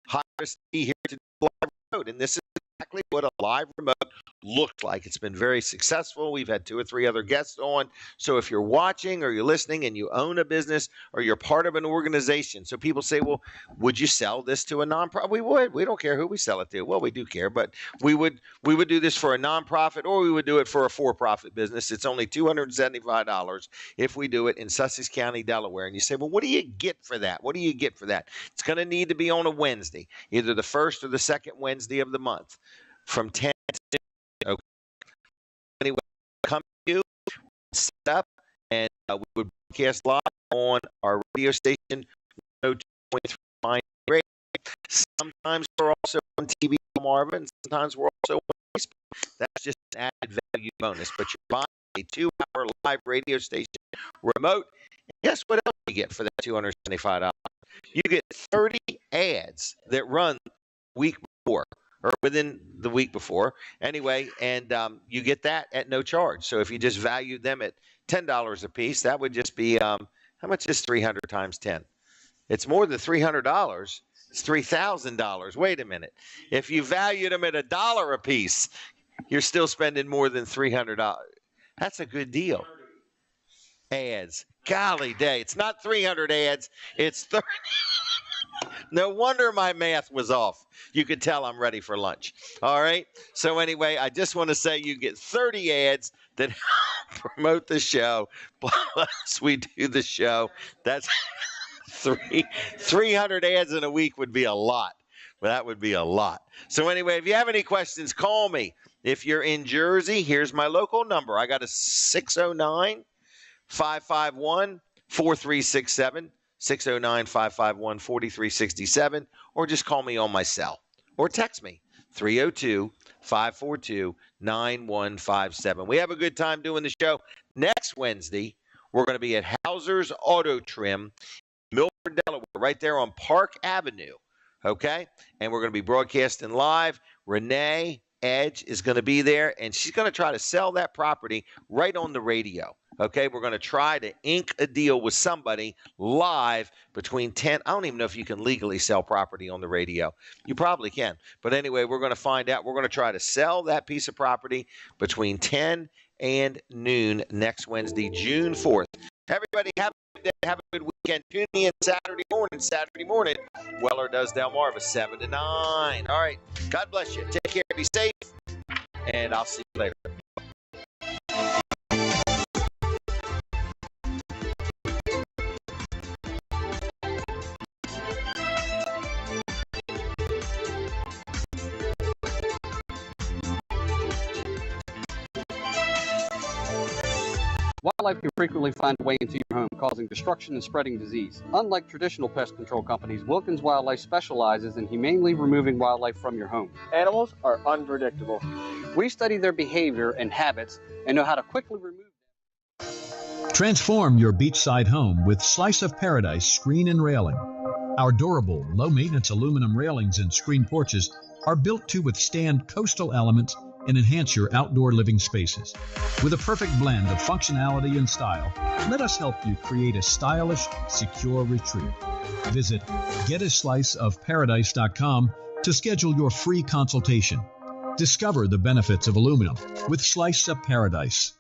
hired us to be here to do live remote, and this is exactly what a live remote looked like. It's been very successful. We've had 2 or 3 other guests on. So if you're watching or you're listening and you own a business or you're part of an organization, so people say, well, would you sell this to a nonprofit? We would. We don't care who we sell it to. Well, we do care, but we would do this for a nonprofit, or we would do it for a for-profit business. It's only $275 if we do it in Sussex County, Delaware. And you say, well, what do you get for that? What do you get for that? It's going to need to be on a Wednesday, either the first or the second Wednesday of the month, from 10 to 2. Okay. Anyway, come to you, set up, and we would broadcast live on our radio station, 102.3 Radio. Sometimes we're also on TV Delmarva, and sometimes we're also on Facebook. That's just an added value bonus. But you're buying a 2-hour live radio station remote. And guess what else you get for that $275? You get 30 ads that run the week before, or within the week before, anyway, and you get that at no charge. So if you just valued them at $10 a piece, that would just be, how much is 300 times 10? It's more than $300. It's $3,000. Wait a minute. If you valued them at $1 a piece, you're still spending more than $300. That's a good deal. Ads. Golly day. It's not 300 ads. It's 30. No wonder my math was off. You could tell I'm ready for lunch. All right. So anyway, I just want to say you get 30 ads that promote the show. Plus we do the show. That's 300 ads in a week would be a lot. But that would be a lot. So anyway, if you have any questions, call me. If you're in Jersey, here's my local number. I got a 609-551-4367. 609-551-4367, or just call me on my cell, or text me, 302-542-9157. We have a good time doing the show. Next Wednesday, we're going to be at Hauser's Auto Trim, Milford, Delaware, right there on Park Avenue, okay? And we're going to be broadcasting live. Renee Edge is going to be there, and she's going to try to sell that property right on the radio. Okay, we're going to try to ink a deal with somebody live between 10. I don't even know if you can legally sell property on the radio. You probably can. But anyway, we're going to find out. We're going to try to sell that piece of property between 10 and noon next Wednesday, June 4th. Everybody have a good day. Have a good weekend. Tune me in Saturday morning. Weller Does Delmarva, 7 to 9. All right. God bless you. Take care. Be safe. And I'll see you later. Wildlife can frequently find a way into your home, causing destruction and spreading disease. Unlike traditional pest control companies, Wilkins Wildlife specializes in humanely removing wildlife from your home. Animals are unpredictable. We study their behavior and habits and know how to quickly remove them. Transform your beachside home with Slice of Paradise screen and railing. Our durable, low-maintenance aluminum railings and screen porches are built to withstand coastal elements and enhance your outdoor living spaces. With a perfect blend of functionality and style, let us help you create a stylish, secure retreat. Visit getasliceofparadise.com to schedule your free consultation. Discover the benefits of aluminum with Slice of Paradise.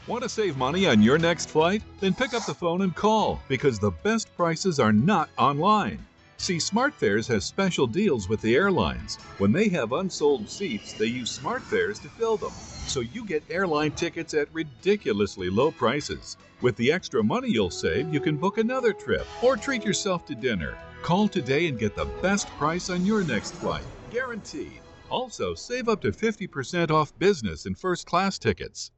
Want to save money on your next flight? Then pick up the phone and call, because the best prices are not online. See, SmartFares has special deals with the airlines. When they have unsold seats, they use SmartFares to fill them. So you get airline tickets at ridiculously low prices. With the extra money you'll save, you can book another trip or treat yourself to dinner. Call today and get the best price on your next flight, guaranteed. Also, save up to 50% off business and first class tickets.